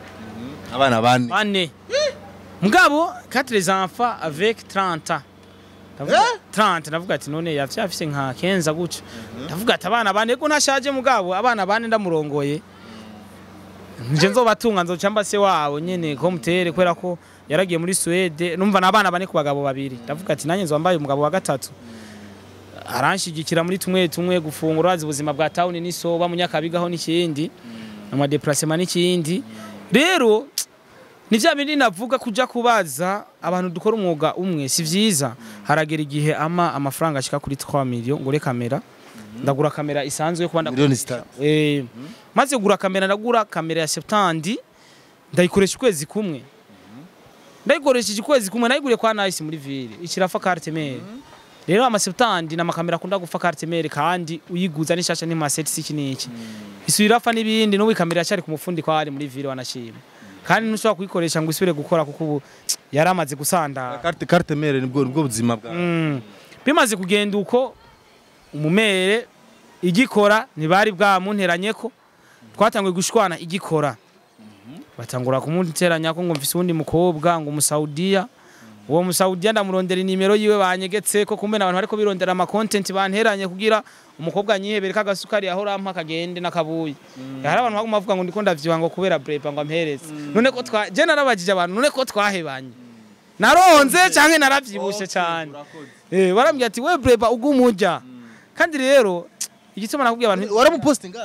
abana bane mugabo 4 enfants avec 30 30 navuga ati none yafise nka kenza guca ndavuga ati abana bane ko ntashaje mugabo abana bane ndamurongoye nje nzobatunga nzocamba se wabo nyene ko mutere kwera ko yaragiye muri Swede numva nabana bane ku bagabo babiri ndavuga ati nanye nzombaye umugabo wa gatatu aranshigikira muri tumwe gufungura azi ubuzima bwa town ni soba munyakabigaho n'ikindi ama déplacement n'ikindi rero nivya bindi navuga kuja kubaza abantu dukora umwuga umwe si vyiza haragera igihe amafaranga ashika kuri 3 million ngure kamera ndagura kamera isanzwe kubanda maze gura kamera ndagura kamera ya 70 ndayikoresha ukwezi kumwe ndayikoresha ukwezi kumwe nayiguriye kwa Nice muri ville ikirafa carte mère rero ama 70 na makamera akunda gufa carte mère kandi uyiguza n'ishasha ni ma 7 n'iki isubirafa n'ibindi no kamera cyari ku mufundi kwa ari muri ville wanashima kandi ntushobora kuyikoresha ngo isubire gukora kuko ubu yaramaze gusandara carte mère nibwo buzima bwa bimaze kugenda uko umumere igikora ntibari bwamunteranye ko twatanguye gushwana igikora batangura kumunteranya ko ngo mfise undi mukobwa ngo umusaudiya uwo musaudiya ndamurondera nimero yiwe banyegetse ko kumena abantu ariko birondera ama content banteranye kugira umukobwa nyihebere kagasukari aho rampa kagende nakabuye hari abantu baguma bavuga ngo ndiko ndavyiba ngo kubera brepa ngo ampereze none ko je narabajije abantu none ko twahebanye naronze canke naravyibushe cyane barambye ati we brepa ugumujya kandi rero igituma nakubwiye abantu waramupostinga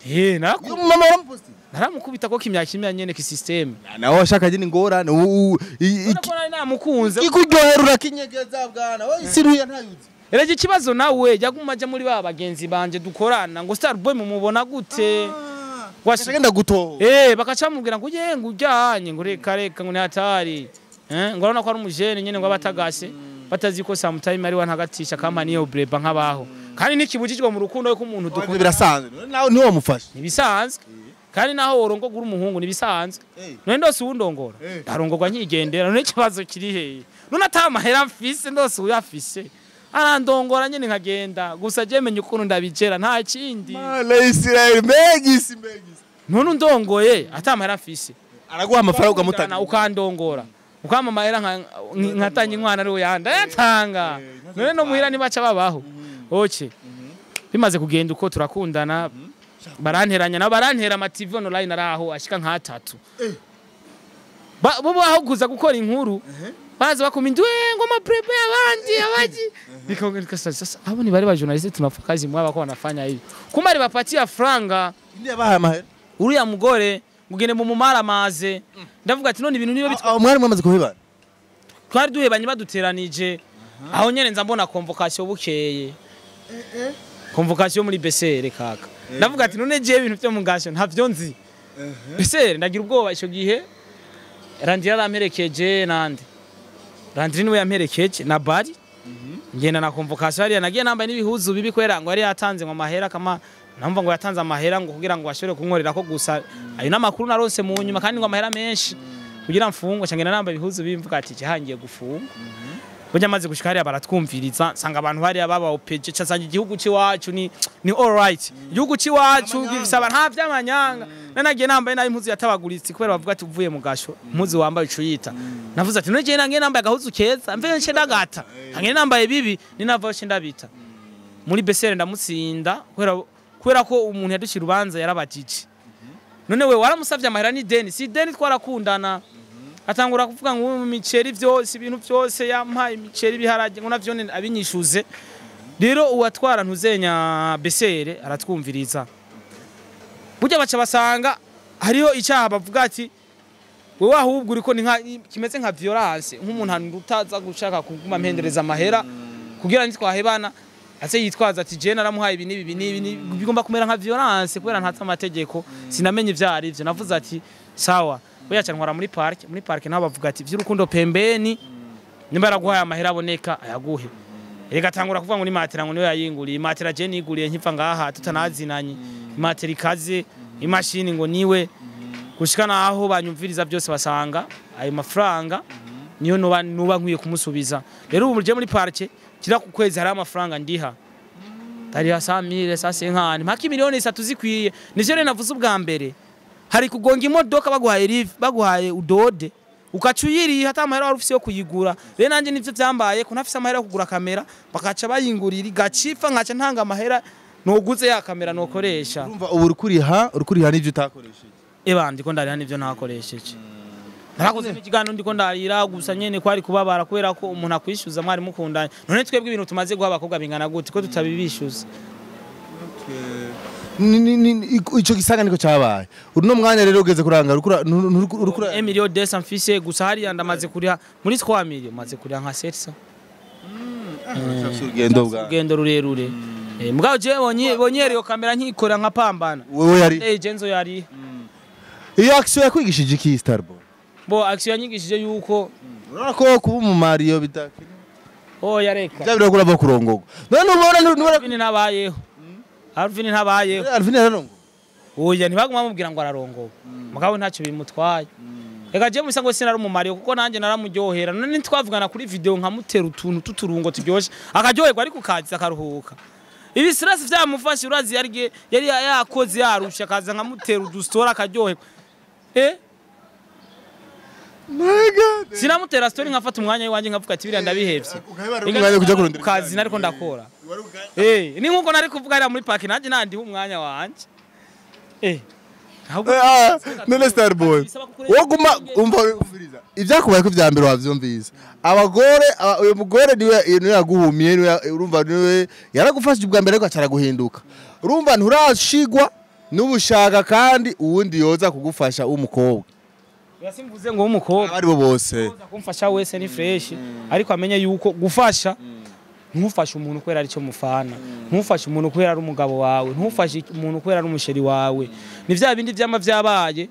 we mama waramupostinga naramukubita ko kimyakimya nyene ki system nawe washaka jini ngorane ukora namukunze ikuryohera kinyegeza bwana we isiruye ntayuzi Erege ikibazo nawe yaguma muri ba bagenzi banje dukorana ngo Starboy mumubona gute washagenda gutoho bakacamubwira ngo ngo ujyanye ngo reka ngo ntatari ngo urabona ko ari umujene nyene ngo abatagase batazi ko sometime ari wa ntagatisha kama niyo breba nkabaho kandi nikibujijwe mu rukundo yo kumuntu dukunda birasanzwe nawe niwo mufasha nibisanzwe kandi naho worongogura umuhungu nibisanzwe none ndose uwundongora ndarongorwa nkigendera none ikibazo kiri he none atamahera mfise ndose uyafise arandongora nyene nkagenda gusa je menye ukuntu ndabigera nta kindi mala Israel megisi none undongoye atamahera mfise araguha amafaranga ukamutana ukandongora ukama mahera nkatanye inkwano ari uyanda yatanga none no muhira nibaca babaho oke bimaze kugenda uko turakundana baranteranya na barantera amativi online araho ashika nka 3 bo baho kuza gukora inkuru baza bakumindwe ngo ma prep y'abandi abaji bikongera sasa abo ni bari ba journalist tunafanya kazi mwaba ko wanafanya hivi kumari bapatia franga ndi abaha mahera uriya mugore mugene mu mumara maze ndavuga ati none ibintu niyo bitwa mwari mwamaze kuhebana twari duhebanye baduteranije aho nyene nza mbona convocation bukeye convocation muri BCR kaka ndavuga ati none je ibintu byo mu ngasho ntavyo nzi BCR ndagira ubwoba ico gihe Randi yaramerekeje nande Randi niwe yamperekeje na bari ngenda na convocation ari nagiye nambaye n'ibihuzu bibi kwera ngo ari yatanze ngo amahera kama namva ngo yatanze amahera ngo kugira ngo ashobore kunkorera ko gusa ayo namakuru naronse mu nyuma kandi ngo amahera menshi kugira mfungo cyangwa nambaye ibihuzu bimvuga ati cyahangiye gufunga Bujya maze gushika hariya baratwumviriza sanga abantu hariya baba opeje cyasanga igihugu ciwacu ni all right igihugu ciwacu gisaba nta byamanyanga nanagiye nambaye nayo impuzu yatabaguritse kubera bavuga ati uvuye mu gasho impuzu wambaye icuyita navuze ati none nangiye nambaye agahuzu keza mve nce ndagata hangiye nambaye bibi ni nava nce ndabita muri BCR ndamutsinda kubera ko umuntu yadushira ubanza yarabajije none we waramusavye amahera ni deni si deni twarakundana atangura kuvuga ngo imiceri byose ibintu byose yampaye imiceri biharage ngo navyo abinyishuze rero uwatwara ntuzenya BCR aratwumviriza burya baca basanga hariho icyaha bavuga ati wewe ahubwo uriko ni kimeze nka violence nk'umuntu utaza gushaka kuguma mpendereza amahera kugira ntitwahebana ase yitwaza ati je naramuhaye ibi nibi bigomba kumera nka violence kubera ntatse amategeko sinamenye ivyari ivyo navuze ati sawa Boya cyantwara muri park naho bavuga ati vy'urukundo pembeni nimba araguhaye amahera aboneka ayaguhe rega tangura kuvuga ngo ni matera ngo niwe yayinguriye matera je niguriye nkiva ngaha tutanazinanye matera ikaze imashini ngo niwe gushika naho banyumviriza byose basanga ayo mafaranga niyo nuba nkwiye kumusubiza rero ubu je muri park kira ku kwezi hari amafaranga ndiha tari ya 100,000 sase nkani mpaka miliyoni 3 zikwiye nivyo rero navuze ubwa mbere hari kugonga imodoka baguhaye live baguhaye udode ukacuyiri hata amahera wari ufise yo kuyigura rero nanje nivyo byambaye ko nafise amahera yo kugura kamera bakaca bayingurira gacifa nkaca ntanga amahera noguze ya kamera nokoresha urumva ubu urikuriha n'ivyo utakoresheje ndiko ndariha n'ivyo ntakoresheje narakoze n'ikigano ndiko ndarira gusa nyene kwari kubabara kubera ko umuntu akwishyuza mwari mukundanye none twebwe ibintu tumaze guha abakobwa bingana gute ko tutabibishyuza ico gisanga niko cyabaye uno mwanya rero ugeze kuranga urukura 1 million desa mfise gusa hari ndamaze kuriha muri 3 million maze kuriha nka 700 urugendo rurerure mbwa je bonyere yo kamera nkikora nka pambana wewe yari genzo yari iyo action yakwigishije iki Starboy bo action yanyigishije yuko urabona ko kuba mu Mario bitakiri yareka byabira kuraba kurongogo none ubona Alvin nabayeho Alvin ntabayeho Alvin ararongo ntibaguma bamubwira ngo ararongoga mugabo ntacyo bimutwaye Ega je musango sinari umumari kuko nanje naramuryohera none twavugana kuri video nkamutera utuntu tuturungo turyoshe akaryoherwa ariko kazi akaruhuka ibi stress vyamufashe urazi yari yakoze yarusha kaza nkamutera udustora akaryoherwa My God. Sinamutera story nkafata umwanya wanje nkavuga ati biriya ndabihevye. Umwanya kuja kurondera kazi nariko ndakora. Ni nkuko nari kuvuga ari muri park nanje nandi umwanya wanje. None Starboy. Woguma umva umviriza. Ivyakubaye ko vya mbere wavyumvise. Abagore uyu mugore niwe yaguhumiye urumva niwe yaragufashije ubwa mbere ko acara guhinduka. Urumva nturashigwa n'ubushaka kandi uwundi yoza kugufasha umukobwa. Yasimvuze ngo umukobwa ari bo bose kumfasha wese ni fresh ariko amenye yuko gufasha ntufashe umuntu kwera ari cyo mufana ntufashe umuntu kwera ari umugabo wawe ntufashe umuntu kwera ari umusheri wawe ni vya bindi vyama vyabaye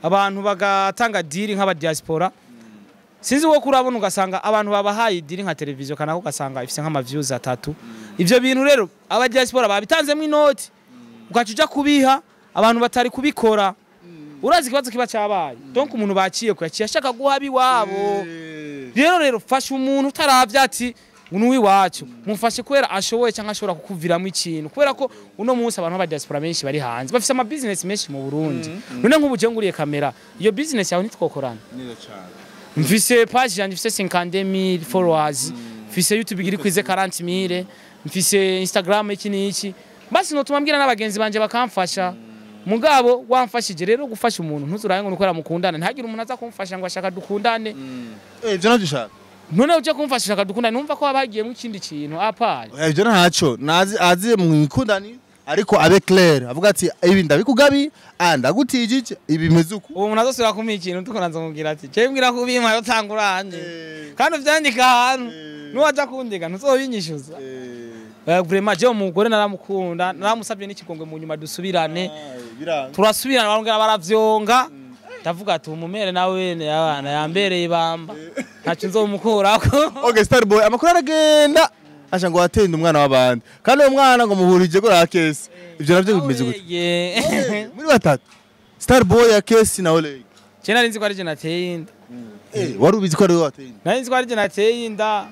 abantu bagatanga deal nk'aba diaspora sinzi wo kurabona ugasanga abantu babahaye deal nka televiziyo kanako ugasanga ifise nk'ama views 3 ivyo bintu rero aba diaspora babitanzemo inoti ugacuja kubiha abantu batari kubikora urazi kibazo kiba cyabaye donc umuntu baciye ko yaciye ashaka guhabi wabo rero fasha umuntu utaravya ati unuwi wacu mufashe kwera ashoboye cyangwa ashobora kukuviramo ikintu kubera ko uno munsi abantu ba diaspora benshi bari hanze bafise ama business menshi mu Burundi none nk'ubuje nguriye kamera iyo business yawe nitwokorana nizo cyane mfise page yanje mfise 50000 followers mfise YouTube iri kwize 40000 mfise Instagram iki niki basi notuma mbwira n'abagenzi banje bakamfasha mugabo wamfashije rero gufasha umuntu ntuzuraye ngo nukora mukundana ntagire umuntu aza kumfasha ngo ashaka dukundane ivyo nabishaka none uje kumfasha ashaka dukundane numva ko abagiye mu kindi kintu apari ivyo ntaco nazi azi mu ikundani ariko abe clair avuga ati ibi ndabikugabi ndagutijije ibi mezuko uwo umuntu azosura kumpa ikintu tukoranza kugira ati je mbwira ko bima yo tanguranye kandi uvyandika ahantu nuwaja kundiga ntuzobinyishuza vraiment je umugore naramukunda naramusabye n'ikigongwe mu nyuma dusubirane turasubirana barongera baravyonga ndavuga ati umumere nawe abana yambereye bamba ntacu nzomukurako okay Starboy amakuru aragenda asha ngo watenda umwana w'abandi kandi uwo mwana ngo muhurije ko rakesi ivyo navyo bimeze gute muri batatu Starboy ya kesi na Ole je nari nzi ko ari je nateye inda wari ubizi ko ari wateye inda nari nzi ko ari je nateye inda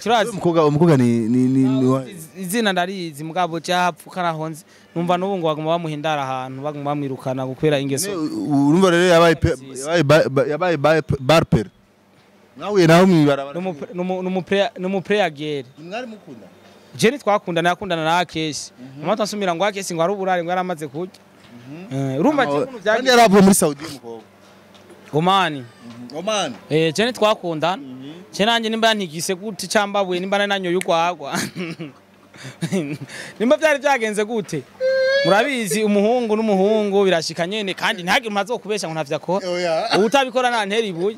Kirazi umukobwa ni izina ndarizi mugabo cyapfuka nahonze numva nubu ngo baguma bamuhindara ahantu baguma bamwirukana gukwera ingeso urumva rero yabaye barper nawe naho mwibarabara n'umuplayer gere mwari mukunda je ni twakundana yakundana na Akesi amata nsumira ngo Akesi ngo ari uburare ngo yaramaze kurya urumva kandi yaravuye muri Saudi umukobwa Omani je ni twakundana Chenanje nimba yantigise gute cyambabuye nimba nanyoye ugwagwa nimba byari byagenze gute murabizi umuhungu n'umuhungu birashika nyene kandi ntagire umazokubesha ngo ntavyakora ubutabikora nantera ibuye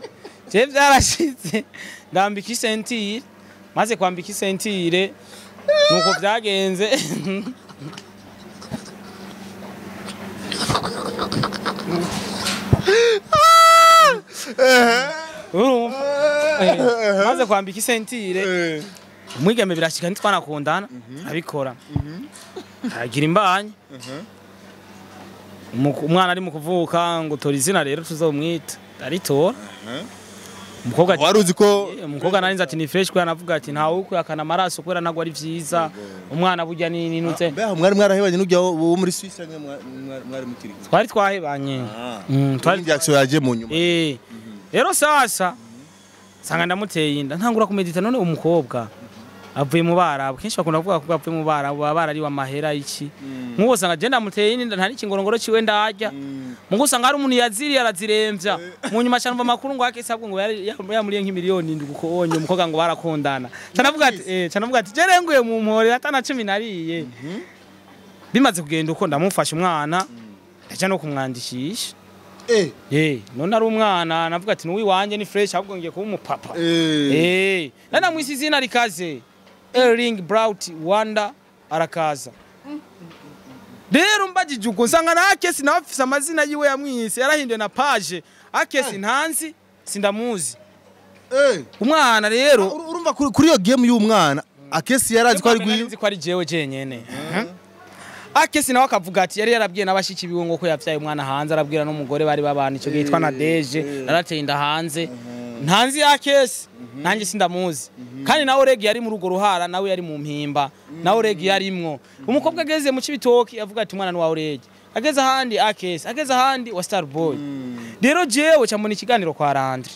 je byarashitse ndambika isentire maze kwambika isentire nuko byagenze maze kwambika isentire umwigeme birashika ntitwanakundana abikora agira imbanye umwana ari mu kuvuka ngo tora izina rero tuzomwita aritora umukobwa waruzi ko umukobwa narinze ati ni fresh kwa navuga ati ntawe ukuyakana amaraso kwera nagwa ari vyiza umwana burya ni nutse mwari mwarahebanye n'ujya wo muri Swiss mwari mukiri twari twahebanye twari reaction yaje mu nyuma rero sasa sanga ndamuteye inda ntangura kumedita none umukobwa avuye mu barabu kenshi bakunda kuvuga ko avuye mu barabu barari wa mahera iki nkuko sanga je ndamuteye inda ntari kingorongoro ciwe ndajya mungu sanga ari umuntu yaziri yaraziremvya mu nyuma cyane mva makuru ngo Akesi abwo ngo yamuriye nk'imiliyoni ndi guko onye umukobwa ngo barakundana cyanavuga ati je renguye mu mpore atana 10 nariye bimaze kugenda uko ndamufasha umwana ndaje no kumwandikisha none ari umwana navuga ati nuwi wanje ni fresh ahubwo ngiye kuba umupapa nana mwisi izina rikaze Erling Braut Wanda arakaza rero mbajije uko nsanga na Akesi nawe afise amazina yiwe yamwise yarahinduye na page Akesi ntanzi sindamuzi umwana rero urumva kuri iyo game y'umwana Akesi yarazi ko ari gwiyo ko ari jewe jenyene Akesi nawe akavuga ati yari yarabwiye n'abashiki biwe ngo ko yavyaye umwana hanze arabwira n'umugore bari babana ico gitwa na Deje narateye inda hanze ntanzi Akesi nanjye sindamuzi kandi nawe Regi yari mu rugo ruhara nawe yari mu mpimba nawe Regi yarimwo umukobwa ageze mu Cibitoki avuga ati umwana ni wa Regi ageze ahandi Akesi ageze ahandi wa Starboy rero jewe cyambona ikiganiro kwa Randre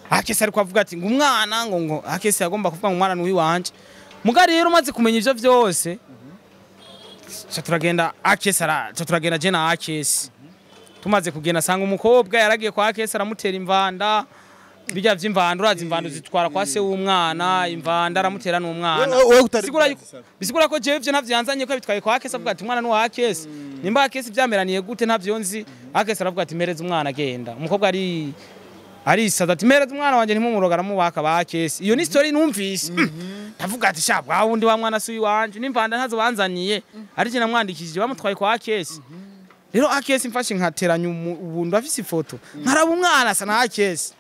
Akesi ariko avuga ati ngo umwana ngo Akesi yagomba kuvuga ngo umwana ni wanje muga rero maze kumenya ivyo vyose turagenda Akesi turagenda je na Akesi tumaze kugenda sanga umukobwa yaragiye kwa Akesi aramutera imvanda bijya vy'imvanda urazi imvanda zitwara kwa se w'umwana imvanda aramutera n'umwana bisigura ko jewe vyo navyanzanye ko bitwaye kwa Akesi avuga ati umwana ni wa Akesi nimba Akesi vyameraniye gute ntavyo nzi Akesi aravuga ati mereza umwana agenda umukobwa ari sada ati mereza umwana wanje ntimumuroga aramubaka ba Akesi iyo ni story numvise ndavuga ati sha bwa wundi wa mwana suyi wanje n'imvanda ntazo banzaniye ari je namwandikishije bamutwaye kwa Akesi rero Akesi mfashe nkateranya ubundu afise ifoto nkaraba umwana asa na Akesi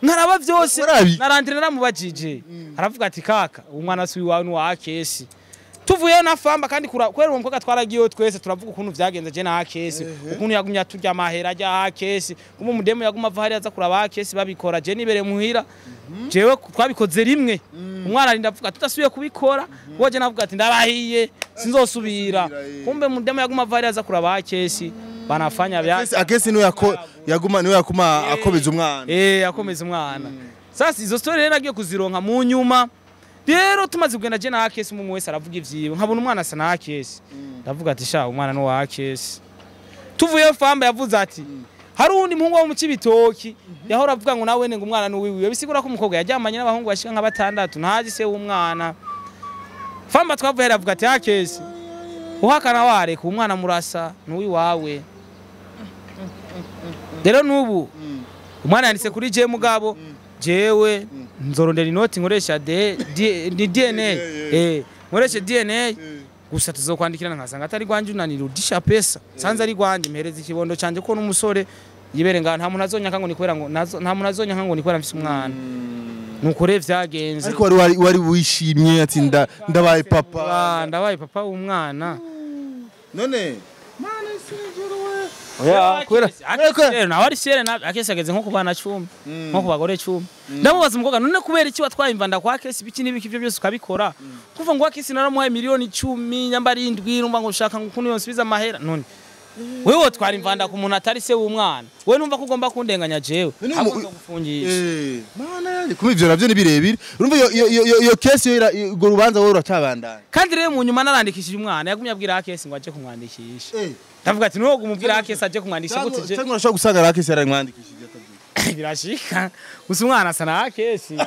nkaraba vyose narandire naramubajije aravuga ati kaka umwana suyi wawe ni wa Akesi tuvuye na famba kandi kwera umukobwa twaragiye twese turavuga ukuntu vyagenze je na Akesi ukuntu yagumya turya mahera ajya Akesi umu mudemo yaguma ava hari aza kuraba Akesi babikora je nibere muhira jewe twabikoze rimwe umwana arinda avuga tutasubiye kubikora woje navuga ati ndarahiye sinzosubira kumbe mudemo yaguma ava hari aza kuraba Akesi banafanya bya Akesi niwe yakuma akomeza umwana akomeza umwana sasa izo story rero nagiye kuzironka mu nyuma rero tumaze kugenda je na Akesi umwe wese aravuga ivyiwe nkabona umwana asa na Akesi ndavuga ati sha umwana no wa Akesi tuvuye famba yavuze ati hari undi muhungu wo mu Cibitoki yahora avuga ngo nawe ngo umwana no wiwiwe bisigura ko umukobwa yajyamanye n'abahungu bashika nka batandatu ntazi se w'umwana famba twavuye aravuga ati Akesi uhakana wareka umwana murasa n'uwi wawe rero nubu umwana yanditse kuri je mugabo jewe nzorondera inoti nkoresha DNA nkoresha DNA gusa tuzokwandikirana nkasanga atari gwanje unanira udisha pesa sanza ari gwanje mpereza ikibondo canje ko n'umusore yibere nga nta muntu azonyaka ngo nikwera ngo nta muntu azonyaka ngo nikwera mfise umwana nukore vyagenze ariko wari wishimye ati ndabaye papa w'umwana none nawari sere Akesi ageze nko kubana 10 nko kubagore 10 ndamubaza umukobwa none kubera iki watwaye imvanda kwa Akesi biki nibiki ivyo byose ukabikora kuva ngo Akesi naramuhaye miliyoni 10 nyamba 7 urumva ngo ushaka ngo kuno yonsubiza amahera none wewe watwara imvanda ku muntu atari se w'umwana we numva ko ugomba kundenganya jewe abuzo gufungisha mana yandi kuma ivyo navyo nibirebire urumva iyo Kesi yo rubanza wowe uracabandana kandi rero mu nyuma narandikishije umwana yagumye abwira Akesi ngo aje kumwandikisha ndavuga ati nuwo gumubwira Akesi aje kumwandikisha gute je cyangwa urashaka gusanga Akesi yaramwandikishije birashika gusa umwana asa na Akesi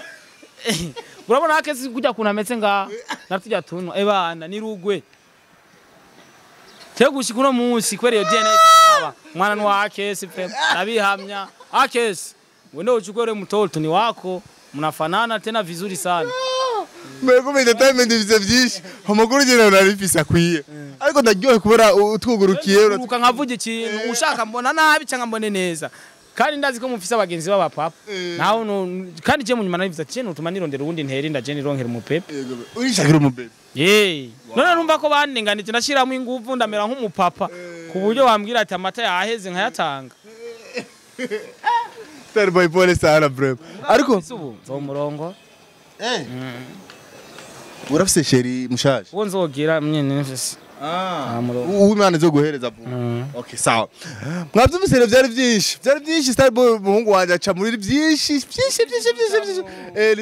urabona Akesi kujya kunametse nga natujya tunwa ebana nirugwe Tegushi kuno munsi kwere yo DNA aba mwana ni wa Akesi pe nabihamya Akesi wende uchukue mtoto ni wako mnafanana tena vizuri sana Mego entertainment bize byinshi amakuru gene narifisa kwiye ariko ndaryohe kubera utwugurukiye ukankavuga ikintu ushaka mbona nabi cyangwa mbone neza kandi ndazi ko mufise abagenzi baba papa naho kandi je mu nyuma nabivuze ati nutuma nirondera ubundi nteri ndaje nironkera umupepe urishakira umupepe none numva ko bandinganije ndashiramo inguvu ndamera nk'umupapa ku buryo wambwira ati amata yaheze nkayatanga Starboy pole sana bro ariko zo murongo urafise sheri mushaje uwo nzogira nyene nfise umwana zo guhereza vuba okay sawa mwavyumvise byari byinshi Starboy umuhungu wanje aca muri byinshi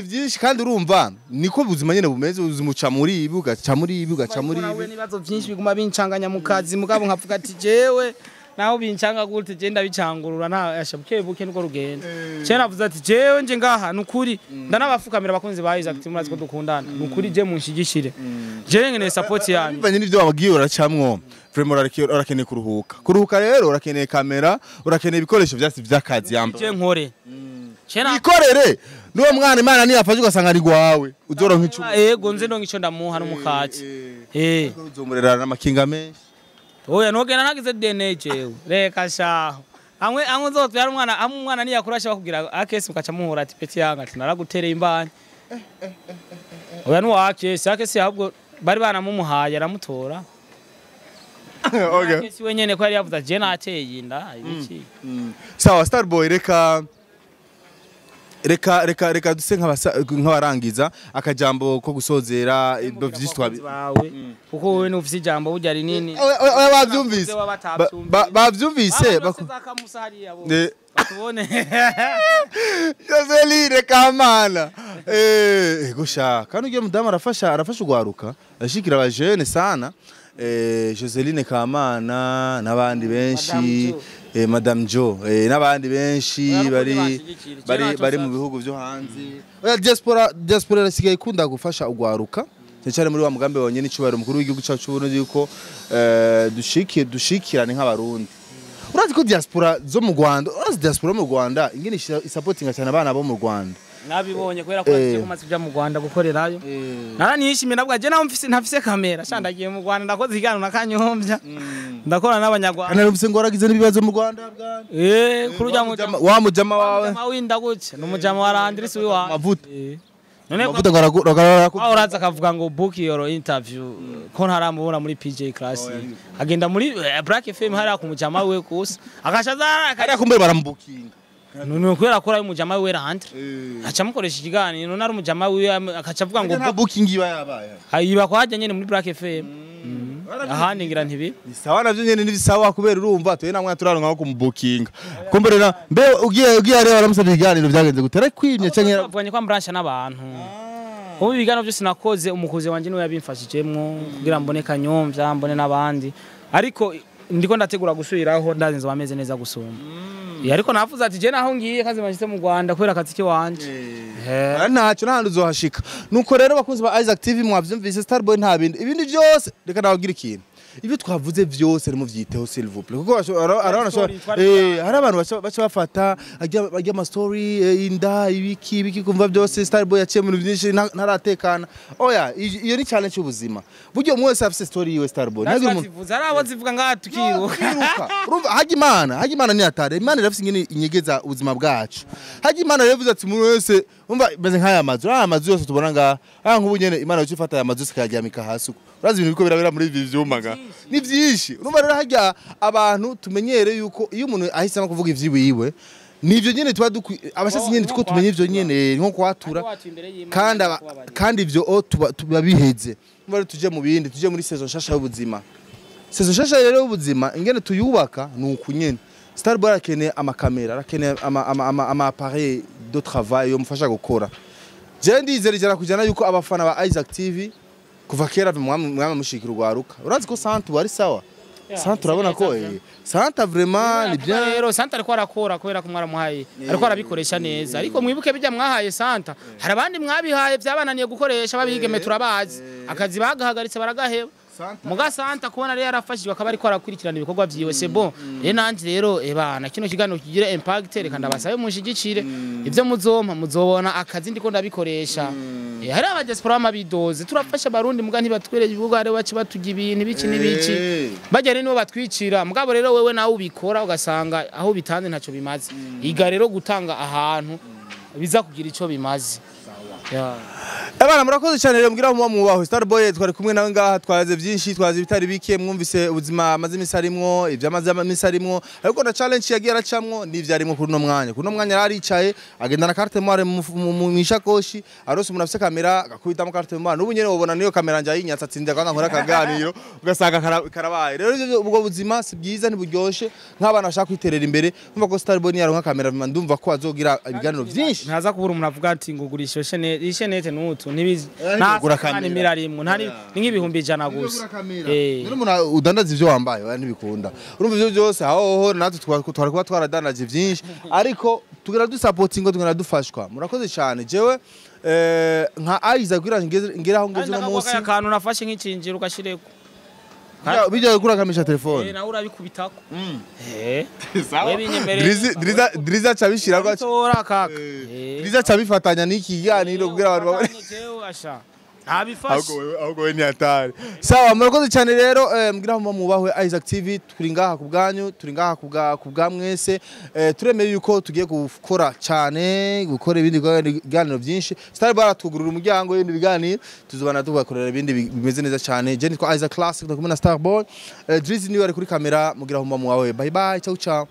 byinshi kandi urumva niko buzima nyene bumeze uzimuca muri ibi ugaca muri ibi nawe nibazo byinshi biguma bincanganya mu kazi mugabo nkavuga ati jewe naho bincanga gute je ndabicangurura nta yashabuke buke niko rugenda je navuze ati jewe nje ngaha nukuri ndanabafukamira abakunzi ba Isaac Team ko dukundana nukuri je munshigishire je ngene support yanyu banye nivyo wabagiye uracamwo vraiment urakeneye kuruhuka rero urakeneye kamera urakeneye ibikoresho byasi by'akazi yamba je nkore ikorere niwo mwana Imana ni yafaje ugasanga ari gwawe uzoronka icumu yego nze ndonka ico ndamuha n'umukati uzomurera n'amakinga menshi oya nogena nagize DNA jewe reka shaho amwe uzovyara umwana ni yakurasha bakubwira Akesi mukaca muhura ati peti yanga ati naragutereye imbani oya no Akesi ahubwo bari banamumuhaye aramutora Okay. Si wenyene ko yari yavuze je nateye inda ibiki. Sawa Starboy reka duse nk'abarangiza akajambo ko gusozera ibyo byinshi bawe kuko wowe n'ufise ijambo burya rinini. bavyumvise bavyumvise batubone Joseline Kamana gusha kandi ugiye mudamu arafasha ugwaruka ashikira abajene sana Joseline Kamana n'abandi benshi Madame Jo n'abandi benshi bari mu bihugu byo hanze oya diaspora rasigaye ikunda gufasha ugwaruka cyane muri wa mugambe wonyene n'icubaro mukuru w'igihugu cyacu cy'Uburundi yuko dushikirane nk'abarundi. Urazi ko diaspora zo mu Rwanda diaspora mu Rwanda ingene supportinga cyane abana bo mu Rwanda nabibonye kubera ko kumaze kujya mu Rwanda gukorerayo naranishimye nabwo je naho ntafise kamera shandagiye mu Rwanda ndakoze igano nakanyombya ndakora n'abanyarwanda kana rubise ngo waragize n'ibibazo mu Rwanda bwana kurujya wa mujama wawe winda gutya n'umujama wa Landris wiwa mavuta none mavuta ngo uraza akavuga ngo book your interview ko ntaramubona muri PJ Class agenda muri Black FM hari akumujama we kusa akashaza ari akumbe baramubukinga none kubera akora umujama we rand aca mukoresha ikiganiro none ari umujama we akaca avuga ngo nta booking iba yabaye hayiba ko hajya nyene muri Black FM ahandi ngira ntibi sawa navyo nyene nibisawa kubera urumva tuye namwe turaronka ko kumubukinga kumberera mbe ugiye ari baramusabye ikiganiro byagenze gutera kwimye canke avuganye kwa mbrancha n'abantu ubu ibiganiro byose nakoze umukozi wanje niwe yabimfashijemwo kugira mbone Kanyomvya mbone n'abandi ariko ndiko ndategura gusubiraho ndazinze bameze neza gusoma ariko navuze ati je naho ngiye kazi mashitse mu Rwanda kubera akatiki wanje ntacyo nahandi uzohashika nuko rero bakunzi ba Isaac TV mwavyumvise Starboy nta ibindi byose reka nabagira ikintu ibyo twavuze byose rimo vyiteho s'il vous plaît kuko hari abantu bacha bafata ajya ama story inda ibiki kumva byose Starboy yaciye mu byinshi ntaratekana oya iyo ni challenge y'ubuzima buryo mwese afise story yiwe Starboy nazivuze arabo zivuga ngaha tukiruka urumva hagimana ni atare imana irafise ingene inyegeza ubuzima bwacu hagimana yavuze ati umuntu wese umva beze nk'aya mazu yose tubona ngaha nk'ubu nyene imana yo ifata aya mazu sikajyamika hasi urazi ibintu biko birabera muri ivi vyumaga ni byinshi urumva rero hajya abantu tumenyere yuko iyo umuntu ahisemo kuvuga ivyiwiwe nivyo nyene tuba abashasi nyene tuko tumenye ivyo nyene nko kwatura kandi ivyo tuba biheze umva tuje mu bindi tuje muri saison shasha y'ubuzima saison shasha rero y'ubuzima ingene tuyubaka nuko nyene Starboy akeneye amakamera akeneye ama appareil de travail yo mufasha gukora je ndizera kujana yuko abafana ba Isaac TV kuva kera mwama mushikira ugwaruka urazi ko Santa wari sawa Santa urabona ko Santa vraiment ni bien rero Santa ariko arakora kubera ko mwaramuhaye ariko arabikoresha neza ariko mwibuke bijya mwahaye Santa hari abandi mwabihaye byabananiye gukoresha babigeme turabazi akazi bagahagaritse baragaheba muga Santa kubona rero yarafashijwe akaba ariko arakurikirana ibikorwa byiwe c'est bon nanje rero bana kino kiganiro kigira impact reka ndabasabe mushigikire ivyo muzobona akazi ndiko ndabikoresha hari abadiaspora amabidoze turafasha barundi muga ntibatwereye ibivuga ari baci batugira ibintu biki nibiki bajya rero batwicira mugabo rero wewe nawe ubikora ugasanga aho bitanze ntaco bimaze iga rero gutanga ahantu biza kugira ico bimaze Abana murakoze cyane rero mbwira mu mubaho Starboy twari kumwe nawe ngaha twaze byinshi twaze bitari bike mwumvise ubuzima amaze imisarimwo ivyamaze imisarimwo ariko na challenge yagiye aracamwo n'ivyarimo kuri no mwanya yaricaye agenda na carte mémoire mu ishakoshi arose umuntu afise kamera agakubita mu carte mémoire n'ubu nyene ubona niyo kamera nje yinyatsa atsinze kwanga nkora kaganiro ugasanga karabaye rero ubwo buzima si bwiza ntiburyoshe nk'abana bashaka kwiterera imbere umva ko Starboy yaronka kamera ndumva ko azogira ibiganiro byinshi ntaza kubura umuntu avuga ati ngo gurisha ishenete n'utu nibizi nta mirarimwe ntari nk'ibihumbi 100 gusa none umuntu udandaza ivyo wambaye ntibikunda urumva ivyo byose aho natwe twari kuba twaradandaje byinshi ariko tugira dusupporting tugira dufashwa murakoze cyane jewe nka Isaac kugira ngeraho ngeze no munsi akantu nafashe nk'icinjiro ugashireko bijya kurakamisha telefone na urabikubitako Driza cabishira tora kaka Driza cabifatanya n'iki kiganiro kugira abantu asha ntabifashe ahubwo we ni atari sawa murakoze cyane rero mugira ngo mubahwe Isaac TV turi ngaha ku bwanyu turi ngaha ku bwa mwese turemeye yuko tugiye gukora cyane gukora ibindi biganiro byinshi Star Bar twugurura umuryango y'ibindi biganiro tuzobana tugakorera ibindi bimeze neza cyane je nitwa Isaac Classic ndakumena Star Boy Drizzy niwe ari kuri kamera mugira ngo mubahwe bye bye ciao ciao